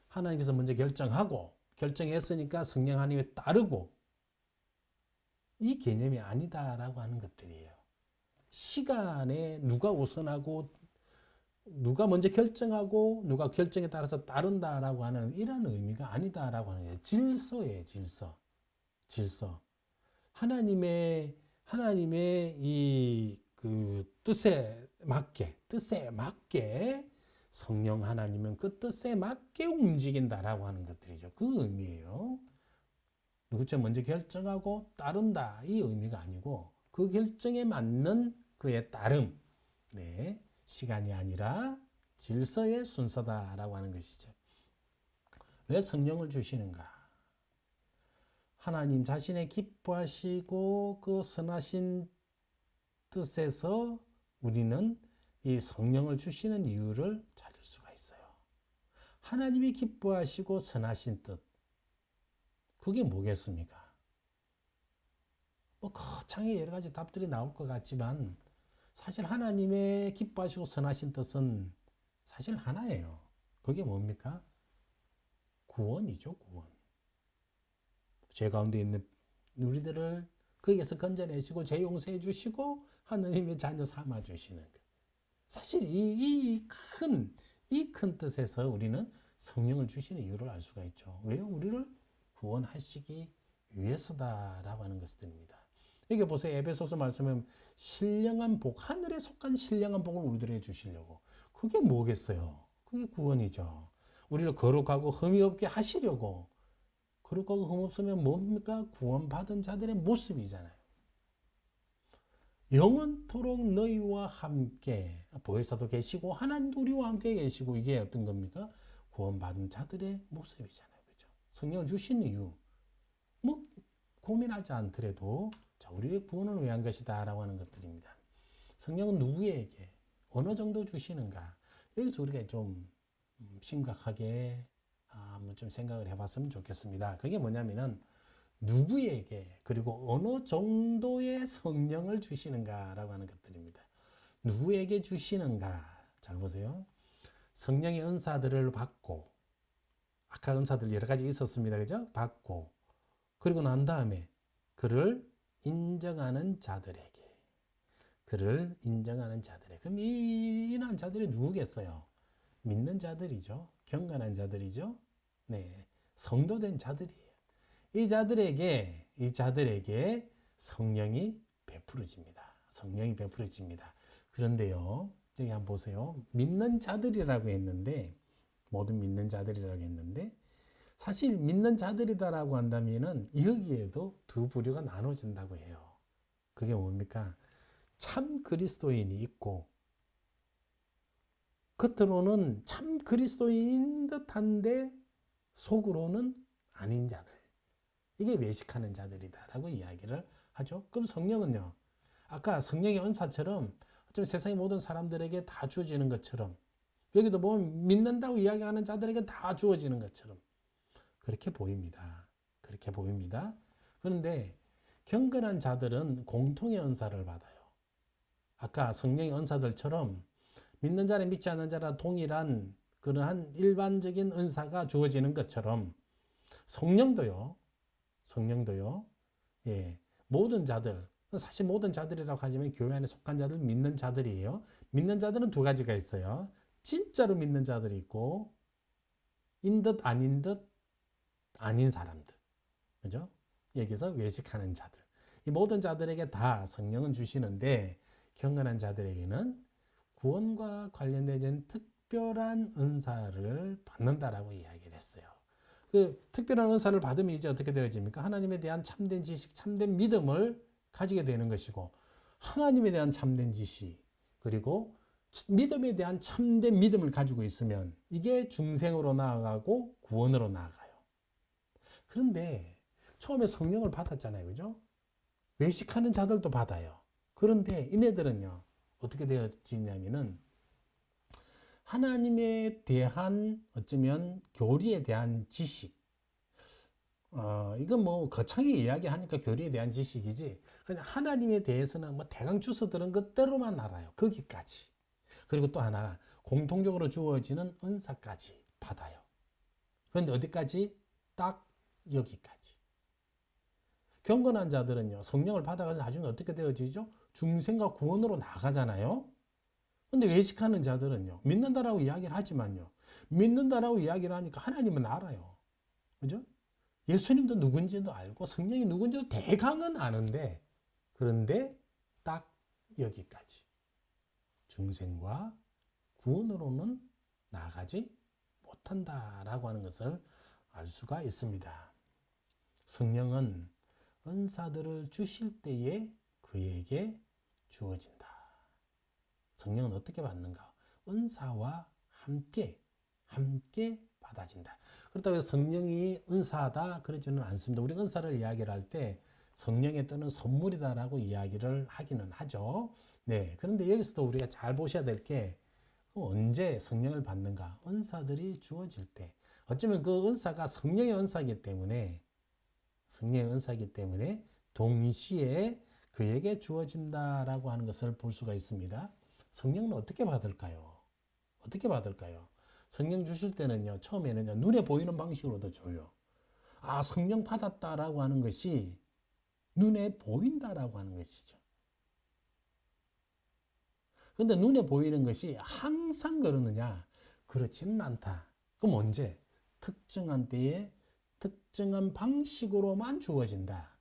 하나님께서 먼저 결정하고 결정했으니까 성령 하나님에 따르고 이 개념이 아니다라고 하는 것들이에요. 시간에 누가 우선하고 누가 먼저 결정하고 누가 결정에 따라서 따른다라고 하는 이런 의미가 아니다라고 하는 거예요. 질서예요, 질서. 질서. 하나님의 이 그 뜻에 맞게 성령 하나님은 그 뜻에 맞게 움직인다라고 하는 것들이죠. 그 의미예요. 누구죠? 먼저 결정하고 따른다 이 의미가 아니고 그 결정에 맞는 그의 따름. 네, 시간이 아니라 질서의 순서다라고 하는 것이죠. 왜 성령을 주시는가? 하나님 자신의 기뻐하시고 그 선하신 뜻에서 우리는 이 성령을 주시는 이유를 찾을 수가 있어요. 하나님이 기뻐하시고 선하신 뜻. 그게 뭐겠습니까? 뭐 거창하게 여러 가지 답들이 나올 것 같지만 사실 하나님의 기뻐하시고 선하신 뜻은 사실 하나예요. 그게 뭡니까? 구원이죠, 구원. 죄 가운데 있는 우리들을 거기에서 건져내시고 죄 용서해 주시고 하나님의 자녀 삼아 주시는 것. 사실 이 큰 뜻에서 우리는 성령을 주시는 이유를 알 수가 있죠. 왜요? 우리를 구원하시기 위해서다라고 하는 것들입니다. 여기 보세요. 에베소서 말씀은 신령한 복, 하늘에 속한 신령한 복을 우리들에게 주시려고. 그게 뭐겠어요? 그게 구원이죠. 우리를 거룩하고 흠이 없게 하시려고. 거룩하고 흠 없으면 뭡니까? 구원받은 자들의 모습이잖아요. 영원토록 너희와 함께 보혜사도 계시고 하나님도 우리와 함께 계시고 이게 어떤 겁니까? 구원받은 자들의 모습이잖아요. 그렇죠? 성령을 주신 이유. 뭐 고민하지 않더라도 자, 우리의 구원을 위한 것이다 라고 하는 것들입니다. 성령은 누구에게 어느 정도 주시는가? 여기서 우리가 좀 심각하게 한번 좀 생각을 해봤으면 좋겠습니다. 그게 뭐냐면은 누구에게 그리고 어느 정도의 성령을 주시는가라고 하는 것들입니다. 누구에게 주시는가? 잘 보세요. 성령의 은사들을 받고 아까 은사들 여러 가지 있었습니다. 그죠? 받고 그리고 난 다음에 그를 인정하는 자들에게 그를 인정하는 자들에게 그럼 이러한 자들이 누구겠어요? 믿는 자들이죠. 경건한 자들이죠. 네, 성도된 자들이에요. 이 자들에게 성령이 베풀어집니다. 성령이 베풀어집니다. 그런데요, 여기 한번 보세요. 믿는 자들이라고 했는데, 모든 믿는 자들이라고 했는데, 사실 믿는 자들이다라고 한다면은 여기에도 두 부류가 나눠진다고 해요. 그게 뭡니까? 참 그리스도인이 있고, 겉으로는 참 그리스도인인 듯한데 속으로는 아닌 자들. 이게 외식하는 자들이다라고 이야기를 하죠. 그럼 성령은요? 아까 성령의 은사처럼 어쩌면 세상의 모든 사람들에게 다 주어지는 것처럼 여기도 보면 믿는다고 이야기하는 자들에게 다 주어지는 것처럼 그렇게 보입니다. 그렇게 보입니다. 그런데 경건한 자들은 공통의 은사를 받아요. 아까 성령의 은사들처럼 믿는 자랑 믿지 않는 자랑 동일한 그러한 일반적인 은사가 주어지는 것처럼 성령도요. 예, 모든 자들, 사실 모든 자들이라고 하지만 교회 안에 속한 자들 믿는 자들이에요. 믿는 자들은 두 가지가 있어요. 진짜로 믿는 자들이 있고 인 듯 아닌 듯 아닌 사람들. 그죠? 여기서 외식하는 자들. 이 모든 자들에게 다 성령은 주시는데 경건한 자들에게는 구원과 관련된 특별한 은사를 받는다라고 이야기를 했어요. 그 특별한 은사를 받으면 이제 어떻게 되어집니까? 하나님에 대한 참된 지식, 참된 믿음을 가지게 되는 것이고, 하나님에 대한 참된 지식, 그리고 믿음에 대한 참된 믿음을 가지고 있으면 이게 중생으로 나아가고 구원으로 나아가요. 그런데 처음에 성령을 받았잖아요. 그죠? 외식하는 자들도 받아요. 그런데 이네들은요, 어떻게 되어지냐면은 하나님에 대한 어쩌면 교리에 대한 지식, 이건 뭐 거창하게 이야기하니까 교리에 대한 지식이지, 그냥 하나님에 대해서는 뭐 대강 주워 들은 것대로만 알아요. 거기까지. 그리고 또 하나, 공통적으로 주어지는 은사까지 받아요. 그런데 어디까지? 딱 여기까지. 경건한 자들은요, 성령을 받아가지고 나중에 어떻게 되어지죠? 중생과 구원으로 나가잖아요. 근데 외식하는 자들은요, 믿는다라고 이야기를 하지만요, 믿는다라고 이야기를 하니까 하나님은 알아요. 그죠? 예수님도 누군지도 알고 성령이 누군지도 대강은 아는데, 그런데 딱 여기까지. 중생과 구원으로는 나아가지 못한다라고 하는 것을 알 수가 있습니다. 성령은 은사들을 주실 때에 그에게 주어진다. 성령은 어떻게 받는가? 은사와 함께 받아진다. 그렇다고 해서 성령이 은사다 그러지는 않습니다. 우리가 은사를 이야기를 할 때 성령의 뜻은 선물이다라고 이야기를 하기는 하죠. 네. 그런데 여기서도 우리가 잘 보셔야 될 게 언제 성령을 받는가? 은사들이 주어질 때. 어쩌면 그 은사가 성령의 은사이기 때문에 동시에 그에게 주어진다라고 하는 것을 볼 수가 있습니다. 성령은 어떻게 받을까요? 성령 주실 때는요, 처음에는요, 눈에 보이는 방식으로도 줘요. 아, 성령 받았다라고 하는 것이 눈에 보인다라고 하는 것이죠. 근데 눈에 보이는 것이 항상 그러느냐? 그렇지는 않다. 그럼 언제? 특정한 때에 특정한 방식으로만 주어진다.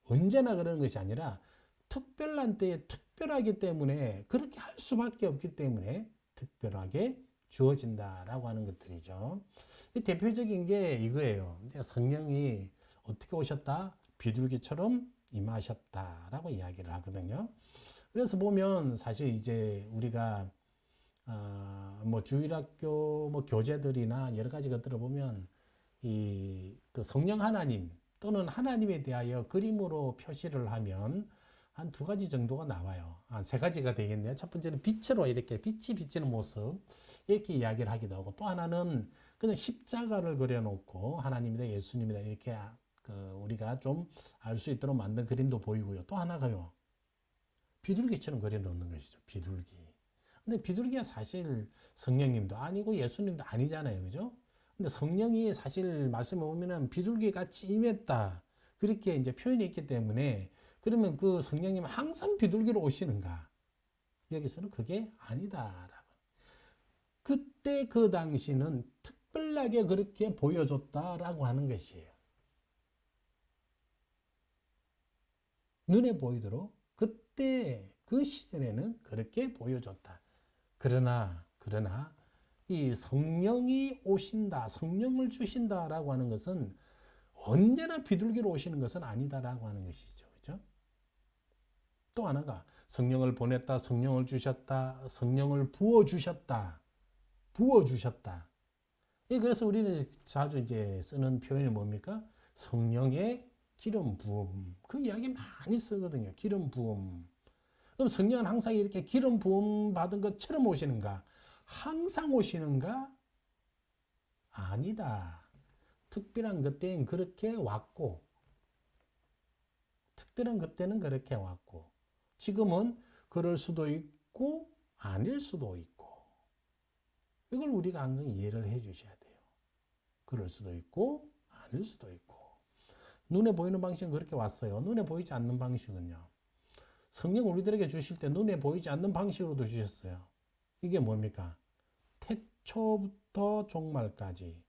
언제나 그러는 것이 아니라 특별한 때에 특별하기 때문에 그렇게 할 수밖에 없기 때문에 특별하게 주어진다라고 하는 것들이죠. 대표적인 게 이거예요. 성령이 어떻게 오셨다? 비둘기처럼 임하셨다라고 이야기를 하거든요. 그래서 보면 사실 이제 우리가 뭐 주일학교 뭐 교재들이나 여러 가지 것들을 보면 그 성령 하나님 또는 하나님에 대하여 그림으로 표시를 하면 한 두 가지 정도가 나와요. 한 세 가지가 되겠네요. 첫 번째는 빛으로 이렇게 빛이 비치는 모습 이렇게 이야기를 하기도 하고, 또 하나는 그냥 십자가를 그려놓고 하나님이다 예수님이다 이렇게 우리가 좀 알 수 있도록 만든 그림도 보이고요. 또 하나가요, 비둘기처럼 그려놓는 것이죠. 비둘기. 근데 비둘기가 사실 성령님도 아니고 예수님도 아니잖아요. 그죠? 근데 성령이 사실 말씀해 보면은 비둘기 같이 임했다. 그렇게 이제 표현이 있기 때문에, 그러면 그 성령님은 항상 비둘기로 오시는가? 여기서는 그게 아니다라고. 그때 그 당시는 특별하게 그렇게 보여줬다라고 하는 것이에요. 눈에 보이도록 그때 그 시절에는 그렇게 보여줬다. 그러나 이 성령이 오신다, 성령을 주신다라고 하는 것은 언제나 비둘기로 오시는 것은 아니다라고 하는 것이죠. 그렇죠? 또 하나가 성령을 보냈다, 성령을 주셨다, 성령을 부어주셨다. 그래서 우리는 자주 이제 쓰는 표현이 뭡니까? 성령의 기름 부음. 그 이야기 많이 쓰거든요. 기름 부음. 그럼 성령은 항상 이렇게 기름 부음 받은 것처럼 오시는가? 항상 오시는가? 아니다. 특별한 그때는 그렇게 왔고, 지금은 그럴 수도 있고 아닐 수도 있고, 이걸 우리가 항상 이해를 해 주셔야 돼요. 그럴 수도 있고 아닐 수도 있고. 눈에 보이는 방식은 그렇게 왔어요. 눈에 보이지 않는 방식은요, 성령 우리들에게 주실 때 눈에 보이지 않는 방식으로도 주셨어요. 이게 뭡니까? 태초부터 종말까지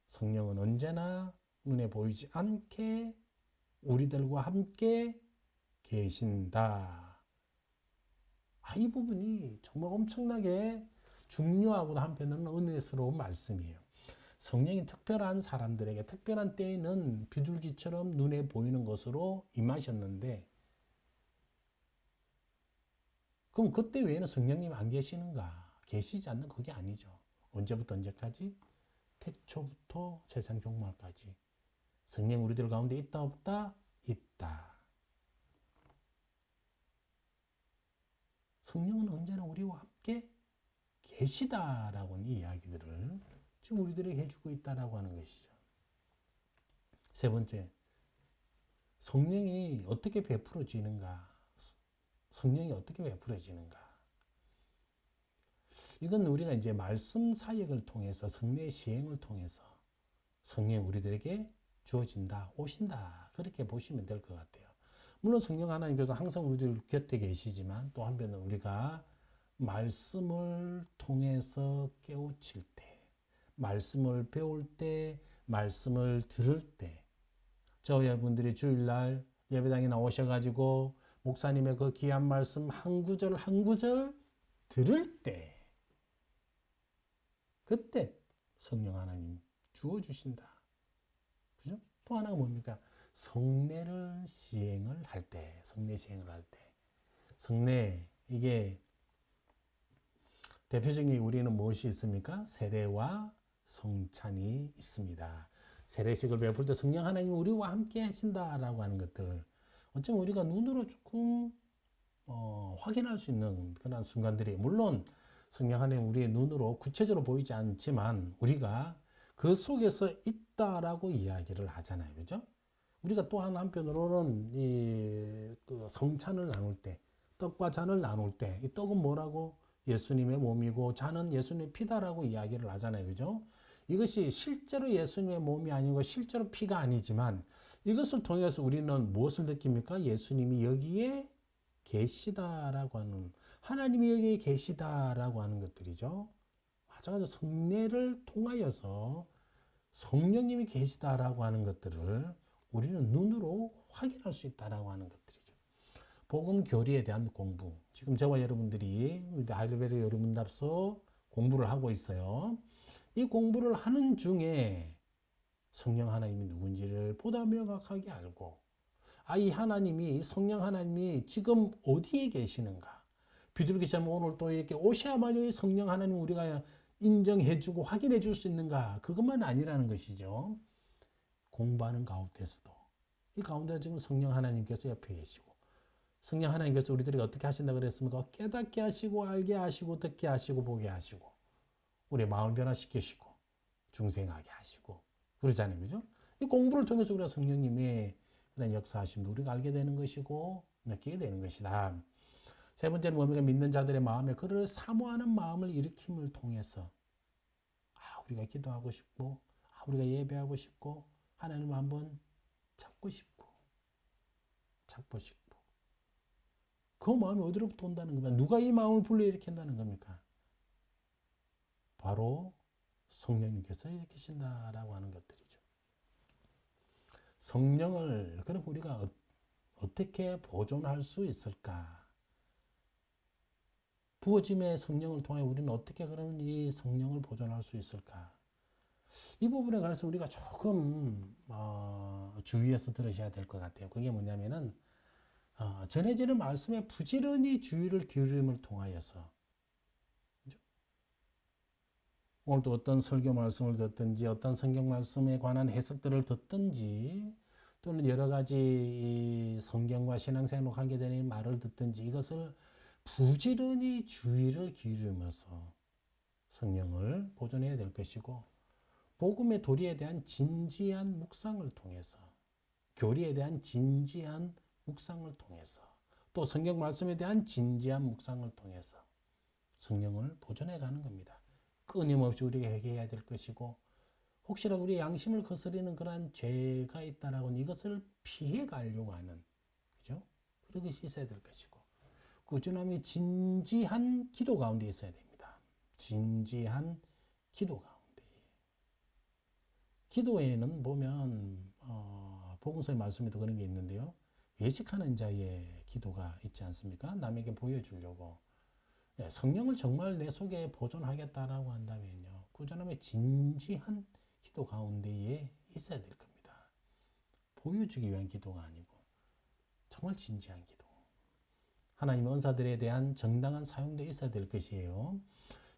성령은 언제나 눈에 보이지 않게 우리들과 함께 계신다. 이 부분이 정말 엄청나게 중요하고 한편으로는 은혜스러운 말씀이에요. 성령이 특별한 사람들에게 특별한 때에는 비둘기처럼 눈에 보이는 것으로 임하셨는데 그럼 그때 외에는 성령님이 안 계시는가? 계시지 않는 그게 아니죠. 언제부터 언제까지? 태초부터 세상 종말까지. 성령 우리들 가운데 있다 없다? 있다. 성령은 언제나 우리와 함께 계시다라고 하는 이야기들을 지금 우리들에게 해주고 있다라고 하는 것이죠. 세 번째, 성령이 어떻게 베풀어지는가? 성령이 어떻게 베풀어지는가? 이건 우리가 이제 말씀 사역을 통해서 성례 시행을 통해서 성령이 우리들에게 주어진다, 오신다 그렇게 보시면 될 것 같아요. 물론 성령 하나님께서 항상 우리들 곁에 계시지만 또 한편은 우리가 말씀을 통해서 깨우칠 때, 말씀을 배울 때, 말씀을 들을 때, 저 여러분들이 주일날 예배당에 나오셔가지고 목사님의 그 귀한 말씀 한 구절 한 구절 들을 때, 그때 성령 하나님 주어주신다. 그죠? 또 하나가 뭡니까? 성례를 시행을 할 때, 성례 시행을 할 때. 성례, 이게 대표적인 우리는 무엇이 있습니까? 세례와 성찬이 있습니다. 세례식을 베풀 때 성령 하나님이 우리와 함께 하신다라고 하는 것들. 어쩌면 우리가 눈으로 조금 확인할 수 있는 그런 순간들이, 물론 성령 하나님 우리의 눈으로 구체적으로 보이지 않지만 우리가 그 속에서 있다라고 이야기를 하잖아요. 그죠? 우리가 또한 한편으로는 그 성찬을 나눌 때, 떡과 잔을 나눌 때, 이 떡은 뭐라고? 예수님의 몸이고 잔은 예수님의 피다라고 이야기를 하잖아요. 그죠? 이것이 실제로 예수님의 몸이 아니고 실제로 피가 아니지만 이것을 통해서 우리는 무엇을 느낍니까? 예수님이 여기에 계시다라고 하는, 하나님이 여기에 계시다라고 하는 것들이죠. 마찬가지로 성례를 통하여서 성령님이 계시다라고 하는 것들을 우리는 눈으로 확인할 수 있다라고 하는 것들이죠. 복음 교리에 대한 공부. 지금 저와 여러분들이 하이델베르 요리문답서 공부를 하고 있어요. 이 공부를 하는 중에 성령 하나님이 누군지를 보다 명확하게 알고, 이 하나님이, 성령 하나님이 지금 어디에 계시는가? 비둘기처럼 오늘 또 이렇게 오셔야만이 성령 하나님 우리가 인정해주고 확인해 줄 수 있는가? 그것만 아니라는 것이죠. 공부하는 가운데서도 이 가운데 지금 성령 하나님께서 옆에 계시고, 성령 하나님께서 우리들이 어떻게 하신다 그랬습니까? 깨닫게 하시고 알게 하시고 듣게 하시고 보게 하시고 우리의 마음을 변화시키시고 중생하게 하시고 그러잖아요. 그죠? 이 공부를 통해서 우리가 성령님의 그런 역사하심도 우리가 알게 되는 것이고 느끼게 되는 것이다. 세 번째는 뭡니까? 믿는 자들의 마음에 그를 사모하는 마음을 일으킴을 통해서 우리가 기도하고 싶고 우리가 예배하고 싶고 하나님을 한번 찾고 싶고 그 마음이 어디로부터 온다는 겁니까? 누가 이 마음을 불러일으킨다는 겁니까? 바로 성령님께서 일으키신다라고 하는 것들이죠. 성령을 그럼 우리가 어떻게 보존할 수 있을까? 부어짐의 성령을 통해 우리는 어떻게 그러면 이 성령을 보존할 수 있을까? 이 부분에 관해서 우리가 조금 주의해서 들으셔야 될 것 같아요. 그게 뭐냐면은 전해지는 말씀에 부지런히 주의를 기울임을 통하여서, 그렇죠? 오늘도 어떤 설교 말씀을 듣든지 어떤 성경 말씀에 관한 해석들을 듣든지 또는 여러 가지 성경과 신앙생활로 관계되는 말을 듣든지 이것을 부지런히 주의를 기울이면서 성령을 보존해야 될 것이고, 복음의 도리에 대한 진지한 묵상을 통해서, 교리에 대한 진지한 묵상을 통해서, 또 성경 말씀에 대한 진지한 묵상을 통해서 성령을 보존해 가는 겁니다. 끊임없이 우리가 회개해야 될 것이고, 혹시라도 우리 양심을 거스리는 그러한 죄가 있다라고는 이것을 피해 가려고 하는, 그죠? 그런 것이 있어야 될 것이고, 꾸준함이 진지한 기도 가운데 있어야 됩니다. 진지한 기도 가운데. 기도에는 보면 복음서의 말씀에도 그런 게 있는데요. 외식하는 자의 기도가 있지 않습니까? 남에게 보여주려고. 성령을 정말 내 속에 보존하겠다라고 한다면요. 꾸준함의 진지한 기도 가운데에 있어야 될 겁니다. 보여주기 위한 기도가 아니고 정말 진지한 기도. 하나님의 은사들에 대한 정당한 사용도 있어야 될 것이에요.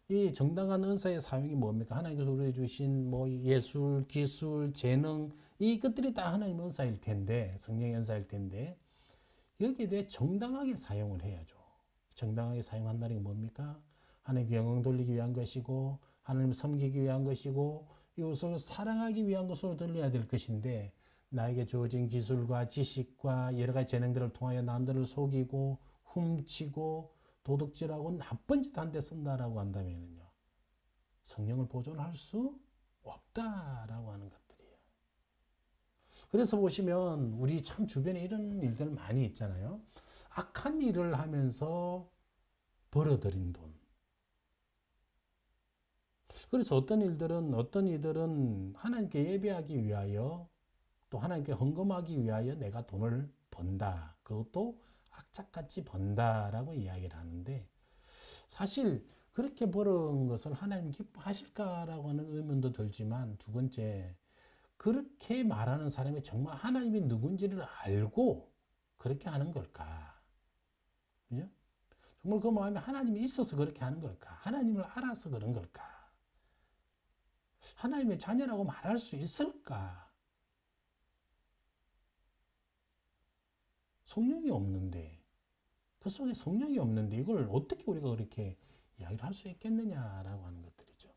이 정당한 은사의 사용이 뭡니까? 하나님께서 우리에게 주신 뭐 예술, 기술, 재능 이것들이 다 하나님의 은사일 텐데, 성령의 은사일 텐데 여기에 대해 정당하게 사용을 해야죠. 정당하게 사용한다는 게 뭡니까? 하나님께 영광 돌리기 위한 것이고 하나님을 섬기기 위한 것이고 이것을 사랑하기 위한 것으로 들려야 될 것인데 나에게 주어진 기술과 지식과 여러 가지 재능들을 통하여 남들을 속이고 훔치고 도둑질하고 나쁜 짓 한 데 쓴다라고 한다면요. 성령을 보존할 수 없다라고 하는 것들이에요. 그래서 보시면 우리 참 주변에 이런 일들 많이 있잖아요. 악한 일을 하면서 벌어들인 돈. 그래서 어떤 이들은 하나님께 예배하기 위하여 또 하나님께 헌금하기 위하여 내가 돈을 번다. 그것도 악착같이 번다라고 이야기를 하는데 사실 그렇게 벌은 것을 하나님 기뻐하실까라고 하는 의문도 들지만 두 번째 그렇게 말하는 사람이 정말 하나님이 누군지를 알고 그렇게 하는 걸까? 그죠? 정말 그 마음에 하나님이 있어서 그렇게 하는 걸까? 하나님을 알아서 그런 걸까? 하나님의 자녀라고 말할 수 있을까? 성령이 없는데 그 속에 성령이 없는데 이걸 어떻게 우리가 그렇게 이야기를 할 수 있겠느냐라고 하는 것들이죠.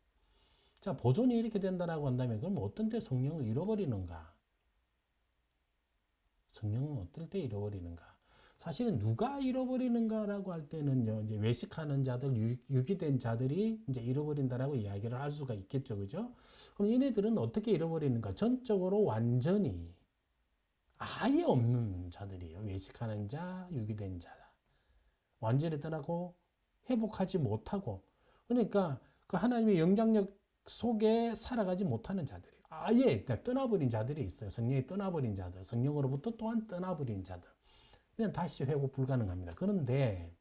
자, 보존이 이렇게 된다라고 한다면 그럼 어떤 때 성령을 잃어버리는가? 성령은 어떨 때 잃어버리는가? 사실은 누가 잃어버리는가라고 할 때는요, 이제 외식하는 자들, 유기된 자들이 이제 잃어버린다라고 이야기를 할 수가 있겠죠, 그죠? 그럼 얘네들은 어떻게 잃어버리는가? 전적으로 완전히 아예 없는 자들이에요. 외식하는 자, 유기된 자다. 완전히 떠나고 회복하지 못하고 그러니까 그 하나님의 영향력 속에 살아가지 못하는 자들이 아예 떠나버린 자들이 있어요. 성령이 떠나버린 자들, 성령으로부터 또한 떠나버린 자들. 이는 다시 회복 불가능합니다. 그런데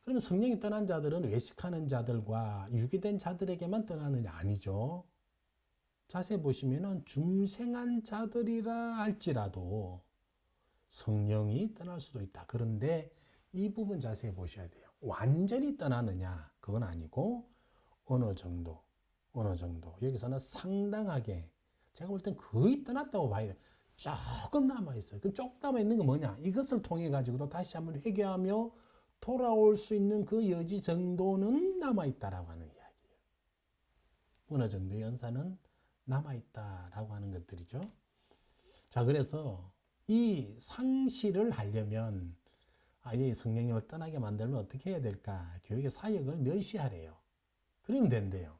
그러면 성령이 떠난 자들은 외식하는 자들과 유기된 자들에게만 떠나느냐? 아니죠. 자세히 보시면은 중생한 자들이라 할지라도 성령이 떠날 수도 있다. 그런데 이 부분 자세히 보셔야 돼요. 완전히 떠나느냐? 그건 아니고 어느 정도. 여기서는 상당하게 제가 볼 땐 거의 떠났다고 봐야 돼요. 조금 남아있어요. 그럼 조금 남아있는 건 뭐냐? 이것을 통해 가지고도 다시 한번 회개하며 돌아올 수 있는 그 여지 정도는 남아있다라고 하는 이야기예요. 어느 정도의 연사는 남아있다라고 하는 것들이죠. 자, 그래서 이 상실을 하려면 아예 성령님을 떠나게 만들면 어떻게 해야 될까? 교육의 사역을 멸시하래요. 그러면 된대요.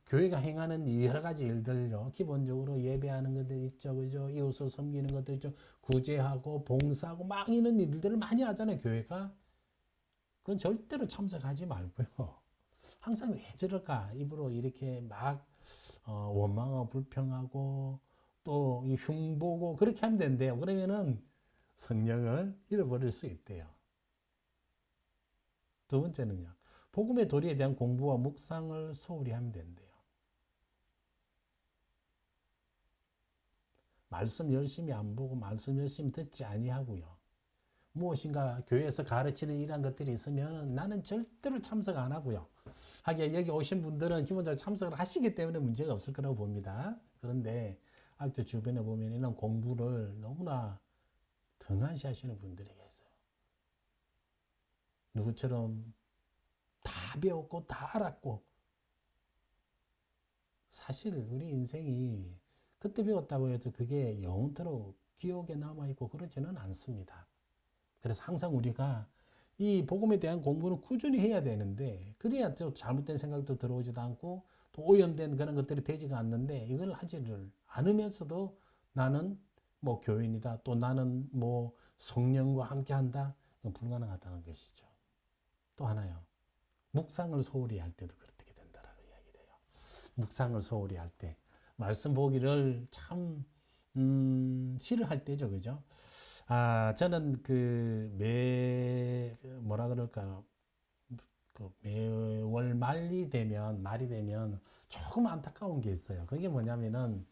교회가 행하는 여러 가지 일들요. 기본적으로 예배하는 것들 있죠. 그죠? 이웃을 섬기는 것도 있죠. 구제하고 봉사하고 막 이런 일들을 많이 하잖아요. 교회가. 그건 절대로 참석하지 말고요. 항상 왜 저럴까? 입으로 이렇게 막 원망하고 불평하고 또 흉보고 그렇게 하면 된대요. 그러면은 성령을 잃어버릴 수 있대요. 두 번째는요. 복음의 도리에 대한 공부와 묵상을 소홀히 하면 된대요. 말씀 열심히 안 보고 말씀 열심히 듣지 아니하고요. 무엇인가 교회에서 가르치는 이러한 것들이 있으면 나는 절대로 참석 안 하고요. 하기야 여기 오신 분들은 기본적으로 참석을 하시기 때문에 문제가 없을 거라고 봅니다. 그런데 아직도 주변에 보면 이런 공부를 너무나 등한시 하시는 분들이 계세요. 누구처럼 다 배웠고 다 알았고 사실 우리 인생이 그때 배웠다고 해서 그게 영원토록 기억에 남아있고 그러지는 않습니다. 그래서 항상 우리가 이 복음에 대한 공부는 꾸준히 해야 되는데 그래야 또 잘못된 생각도 들어오지도 않고 또 오염된 그런 것들이 되지가 않는데 이걸 하지를 않으면서도 나는 뭐 교인이다 또 나는 뭐 성령과 함께 한다 이건 불가능하다는 것이죠. 또 하나요. 묵상을 소홀히 할 때도 그렇게 된다라고 이야기를 해요. 묵상을 소홀히 할 때 말씀 보기를 참 싫어할 때죠. 그죠? 저는 뭐라 그럴까 그 매월 말이 되면 조금 안타까운 게 있어요. 그게 뭐냐면은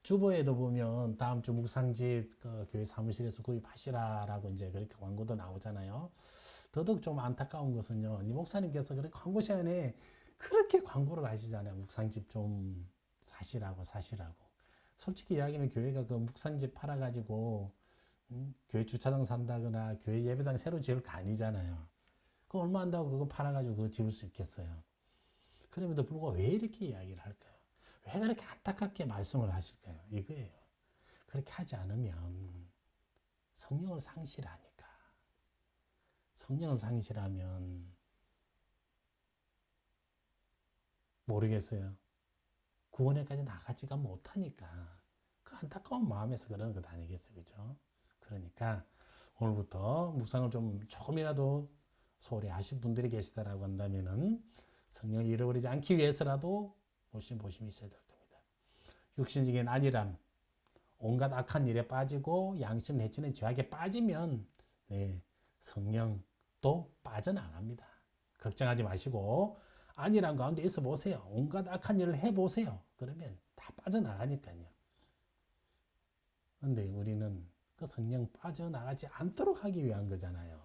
주보에도 보면 다음 주 묵상집 그 교회 사무실에서 구입하시라라고 이제 그렇게 광고도 나오잖아요. 더더욱 좀 안타까운 것은요, 이 목사님께서 그렇게 광고 시간에 그렇게 광고를 하시잖아요. 묵상집 좀 사시라고. 솔직히 이야기하면 교회가 그 묵상집 팔아가지고 교회 주차장 산다거나 교회 예배당 새로 지을 거 아니잖아요. 그거 얼마 한다고 그거 팔아가지고 그거 지을 수 있겠어요. 그럼에도 불구하고 왜 이렇게 이야기를 할까요? 왜 그렇게 안타깝게 말씀을 하실까요? 이거예요. 그렇게 하지 않으면 성령을 상실하니까. 성령을 상실하면 모르겠어요. 구원에까지 나가지가 못하니까. 그 안타까운 마음에서 그러는 것 아니겠어요. 그죠? 그러니까 오늘부터 묵상을 좀 조금이라도 소홀히 하신 분들이 계시다라고 한다면은 성령을 잃어버리지 않기 위해서라도 보심이 있어야 될 겁니다. 육신적인 안일함, 온갖 악한 일에 빠지고 양심을 해치는 죄악에 빠지면 성령도 빠져나갑니다. 걱정하지 마시고 안일함 가운데 있어 보세요. 온갖 악한 일을 해보세요. 그러면 다 빠져나가니까요. 근데 우리는 그 성령 빠져나가지 않도록 하기 위한 거잖아요.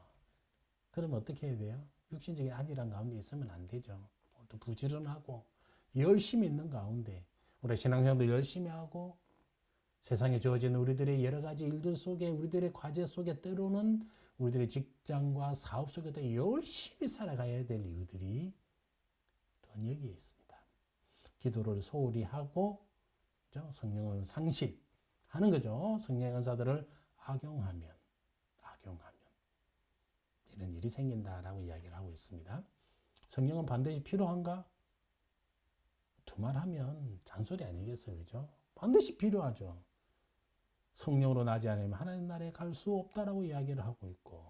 그러면 어떻게 해야 돼요? 육신적인 안일함 가운데 있으면 안 되죠. 또 부지런하고 열심히 있는 가운데 우리 신앙생활도 열심히 하고 세상에 주어진 우리들의 여러 가지 일들 속에 우리들의 과제 속에 때로는 우리들의 직장과 사업 속에도 열심히 살아가야 될 이유들이 또 여기에 있습니다. 기도를 소홀히 하고 성령을 상실하는 거죠. 성령의 은사들을 악용하면 이런 일이 생긴다라고 이야기를 하고 있습니다. 성령은 반드시 필요한가? 두말하면 잔소리 아니겠어요, 그죠? 반드시 필요하죠. 성령으로 나지 않으면 하나님 나라에 갈 수 없다라고 이야기를 하고 있고,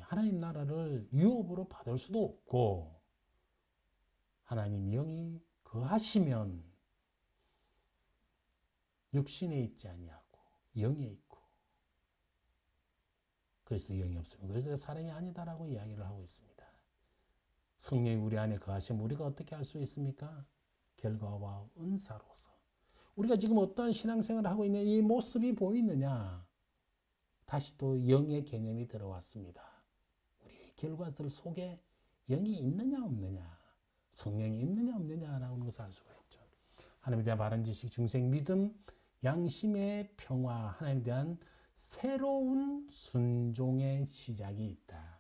하나님 나라를 유업으로 받을 수도 없고, 하나님 영이 거하시면 육신에 있지 아니하고 영에 있고, 그리스도 영이 없으면 그리스도의 사람이 아니다라고 이야기를 하고 있습니다. 성령이 우리 안에 거하시면 우리가 어떻게 할 수 있습니까? 결과와 은사로서. 우리가 지금 어떠한 신앙생활을 하고 있는 이 모습이 보이느냐? 다시 또 영의 개념이 들어왔습니다. 우리 결과들 속에 영이 있느냐 없느냐, 성령이 있느냐 없느냐라는 것을 알 수가 있죠. 하나님에 대한 바른 지식, 중생 믿음, 양심의 평화, 하나님에 대한 새로운 순종의 시작이 있다.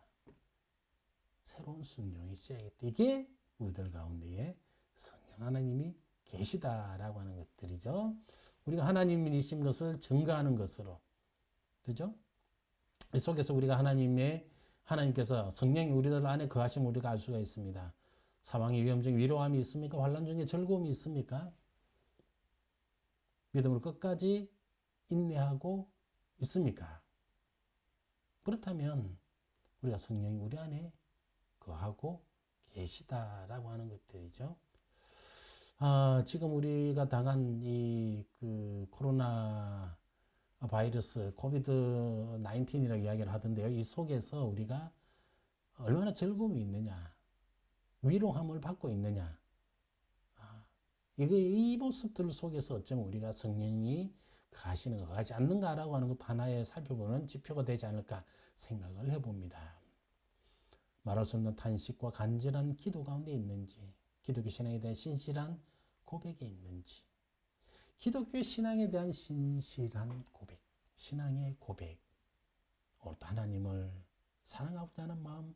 새로운 순종의 시작이 있다. 이게 우리들 가운데에 성령 하나님이 계시다라고 하는 것들이죠. 우리가 하나님이신 것을 증거하는 것으로, 그죠? 이 속에서 우리가 하나님께서 성령이 우리들 안에 거하시면 우리가 알 수가 있습니다. 사망의 위험 중에 위로함이 있습니까? 환난 중에 즐거움이 있습니까? 믿음으로 끝까지 인내하고 있습니까? 그렇다면 우리가 성령이 우리 안에 거하고 계시다라고 하는 것들이죠. 지금 우리가 당한 이 코로나 바이러스 코비드 19이라고 이야기를 하던데요. 이 속에서 우리가 얼마나 즐거움이 있느냐, 위로함을 받고 있느냐, 이 모습들 속에서 어쩌면 우리가 성령이 가시는 거 가지 않는가라고 하는 것 하나에 살펴보는 지표가 되지 않을까 생각을 해봅니다. 말할 수 없는 탄식과 간절한 기도 가운데 있는지, 기독교 신앙에 대한 신실한 고백이 있는지, 기독교 신앙에 대한 신실한 고백, 신앙의 고백, 오늘도 하나님을 사랑하고자 하는 마음,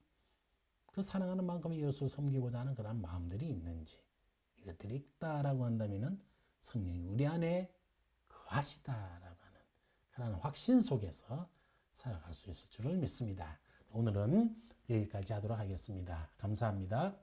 그 사랑하는 만큼 이웃을 섬기고자 하는 그런 마음들이 있는지, 이것들이 있다라고 한다면 성령이 우리 안에 거하시다라고 하는 그런 확신 속에서 살아갈 수 있을 줄을 믿습니다. 오늘은 여기까지 하도록 하겠습니다. 감사합니다.